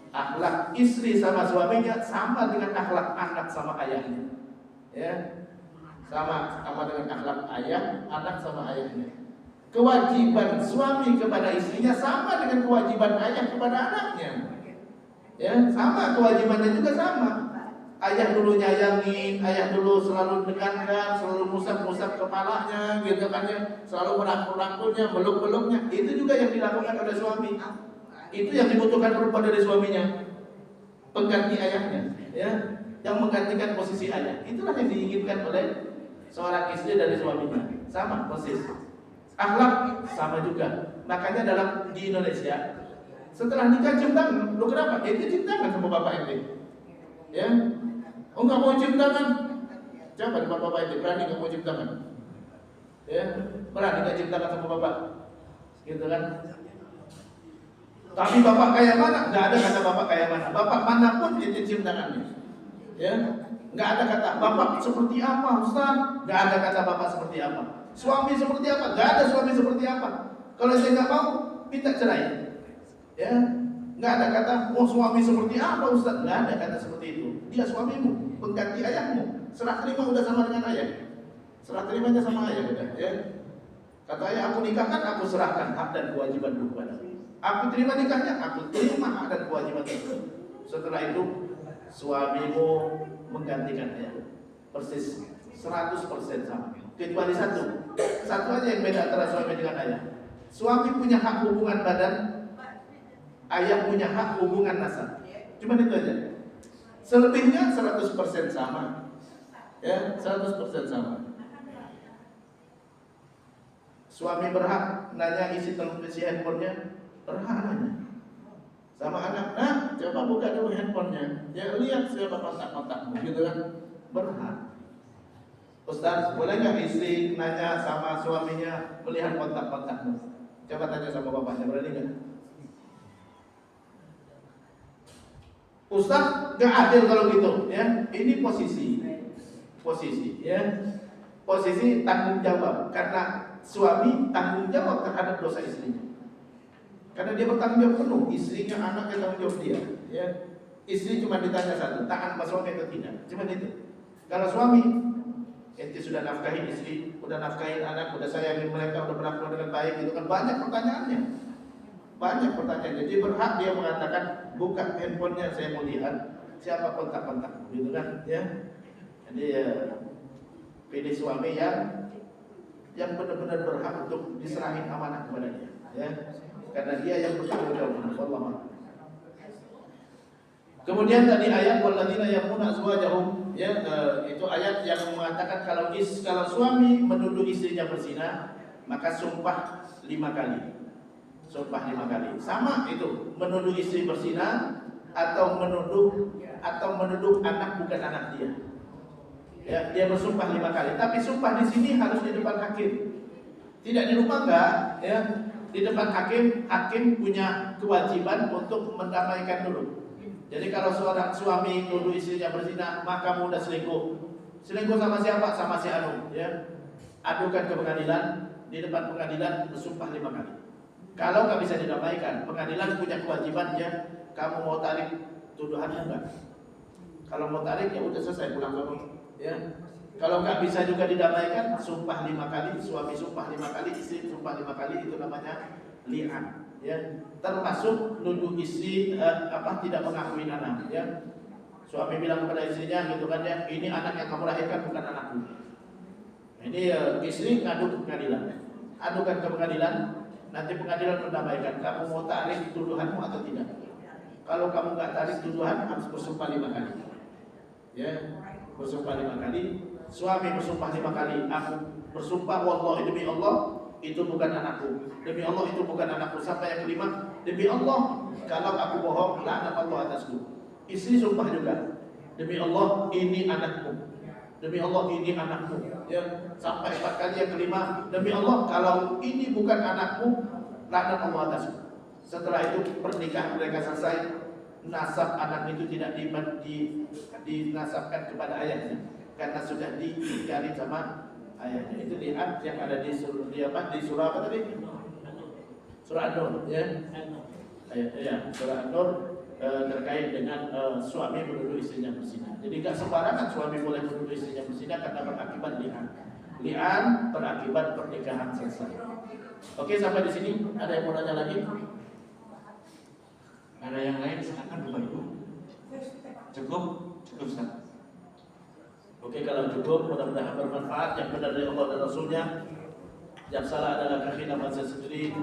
Akhlak istri sama suaminya sama dengan akhlak anak sama ayahnya. Ya, sama dengan akhlak ayah, anak sama ayahnya. Kewajiban suami kepada istrinya sama dengan kewajiban ayah kepada anaknya. Ya, sama, kewajibannya juga sama. Ayah dulu nyayangin, ayah dulu selalu dengarkan, selalu musap-musap kepalanya, gitu kan ya, selalu merangkul-rangkulnya, meluk-meluknya. Itu juga yang dilakukan oleh suami. Itu yang dibutuhkan perempuan dari suaminya, pengganti ayahnya, ya, yang menggantikan posisi ayah. Itulah yang diinginkan oleh seorang istri dari suaminya. Sama persis. Akhlak sama juga. Makanya di Indonesia, setelah nikah cium tangan, lu kenapa? Itu cium tangan sama bapak ente, ya. Oh, nggak mau cium tangan? Coba depan bapak ente, berani nggak mau cium tangan? Ya, berani nggak cium tangan sama bapak? Gitu kan? Tapi bapak kayak mana? Nggak ada kata bapak kayak mana. Bapak manapun ente cium tangannya, ya. Nggak ada kata bapak seperti apa, Ustaz? Nggak ada kata bapak seperti apa. Suami seperti apa? Nggak ada suami seperti apa. Kalau saya nggak mau, minta cerai. Ya, nggak ada kata, oh suami seperti apa, Ustaz? Nggak ada kata seperti itu. Dia suamimu, pengganti ayahmu. Serah terima udah sama dengan ayah. Serah terimanya sama ayah udah. Ya. Kata ayah, aku nikahkan, aku serahkan hak dan kewajiban kepadamu. Aku terima nikahnya, aku terima hak dan kewajiban tersebut. Setelah itu, suamimu menggantikan ayah. Persis 100% sama. Kecuali satu aja yang beda antara suami dengan ayah. Suami punya hak hubungan badan, ayah punya hak hubungan nasab. Cuma itu aja. Selebihnya 100% sama. Ya, 100% sama. Suami berhak nanya isi handphonenya, berhak nanya. Sama anak, nah coba buka dulu handphonenya. Ya lihat siapa kontak-kontakmu, gitu kan? Berhak. Ustaz, boleh nggak istri nanya sama suaminya melihat kontak-kontakmu? Coba tanya sama bapaknya, berani nggak? Ustaz, nggak adil kalau gitu, ya. Ini posisi, ya. Posisi tanggung jawab, karena suami tanggung jawab terhadap dosa istrinya. Karena dia bertanggung jawab penuh, istrinya, anaknya tanggung jawab dia, ya. Istri cuma ditanya satu, taat sama suami atau tidak, cuma itu. Kalau suami, ente sudah nafkahin istri, udah nafkahin anak, udah sayangin mereka, udah berlaku dengan baik, itu kan banyak pertanyaannya. Banyak pertanyaan. Jadi berhak dia mengatakan, buka handphonenya, saya mau lihat siapa kontak-kontak, gitu kan? Ya. Jadi pilih suami yang benar-benar berhak untuk diserahin amanah kepada dia, ya. Karena dia yang bertanggung jawab. Allah. Kemudian tadi ayat walladzina yamuna azwajahum, ya, itu ayat yang mengatakan kalau suami menuduh istrinya berzina, maka sumpah 5 kali. Sumpah 5 kali. Sama itu, menuduh istri berzina atau menuduh anak bukan anak dia. Ya, dia bersumpah 5 kali. Tapi sumpah di sini harus di depan hakim. Tidak di rumah enggak, ya. Di depan hakim punya kewajiban untuk mendamaikan dulu. Jadi kalau seorang suami nuduh istrinya berzina, maka kamu udah selingkuh. Selingkuh sama siapa? Sama si Anu, ya. Adukan ke pengadilan, di depan pengadilan bersumpah 5 kali. Kalau nggak bisa didamaikan, pengadilan punya kewajiban ya, kamu mau tarik tuduhannya enggak? Kalau mau tarik ya udah selesai, pulang kamu. Ya. Kalau nggak bisa juga didamaikan, sumpah 5 kali, suami sumpah 5 kali, istri sumpah 5 kali, itu namanya li'an. Ya, termasuk nuduh istri tidak mengakui anak. Ya, suami bilang kepada istrinya gitu kan ya, ini anak yang kamu lahirkan bukan anakku. Ini istri ngadu ke pengadilan, adukan ke pengadilan, nanti pengadilan mendamaikan. Kamu mau tarik tuduhanmu atau tidak? Kalau kamu nggak tarik tuduhan, harus bersumpah 5 kali. Ya, bersumpah 5 kali. Suami bersumpah 5 kali. Aku bersumpah wallahi demi Allah itu bukan anakku. Demi Allah itu bukan anakku. Sampai yang kelima, demi Allah kalau aku bohong, laknat Allah atasku. Istri sumpah juga, demi Allah ini anakmu. Demi Allah ini anakmu. Ya, sampai 4 kali yang kelima, demi Allah kalau ini bukan anakmu, laknat Allah atasku. Setelah itu pernikahan mereka selesai. Nasab anak itu tidak dinasabkan kepada ayahnya karena sudah diingkari sama ayahnya. Itu lihat yang ada di surah apa tadi? Surah An-Nur, ya. Surah An-Nur terkait dengan suami menuduh istrinya berzina. Jadi enggak sembarangan suami boleh menuduh istrinya berzina karena berakibat li'an. Li'an berakibat pernikahan selesai. Oke, sampai di sini. Ada yang mau nanya lagi? Ada yang lain silakan Bapak Ibu. Cukup Ustaz. Oke, kalau cukup mudah-mudahan bermanfaat. Yang benar dari Allah dan Rasulnya, yang salah adalah kekhilafan saya sendiri.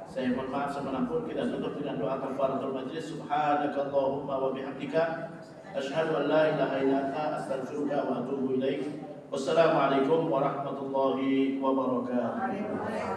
Saya mohon maaf semanapun. Kita tutup dengan doa kafaratul majlis. Subhanakallahumma wa bihamdika asyhadu an la ilaha illa anta astaghfiruka wa atubu ilaik. Wassalamualaikum warahmatullahi wabarakatuh.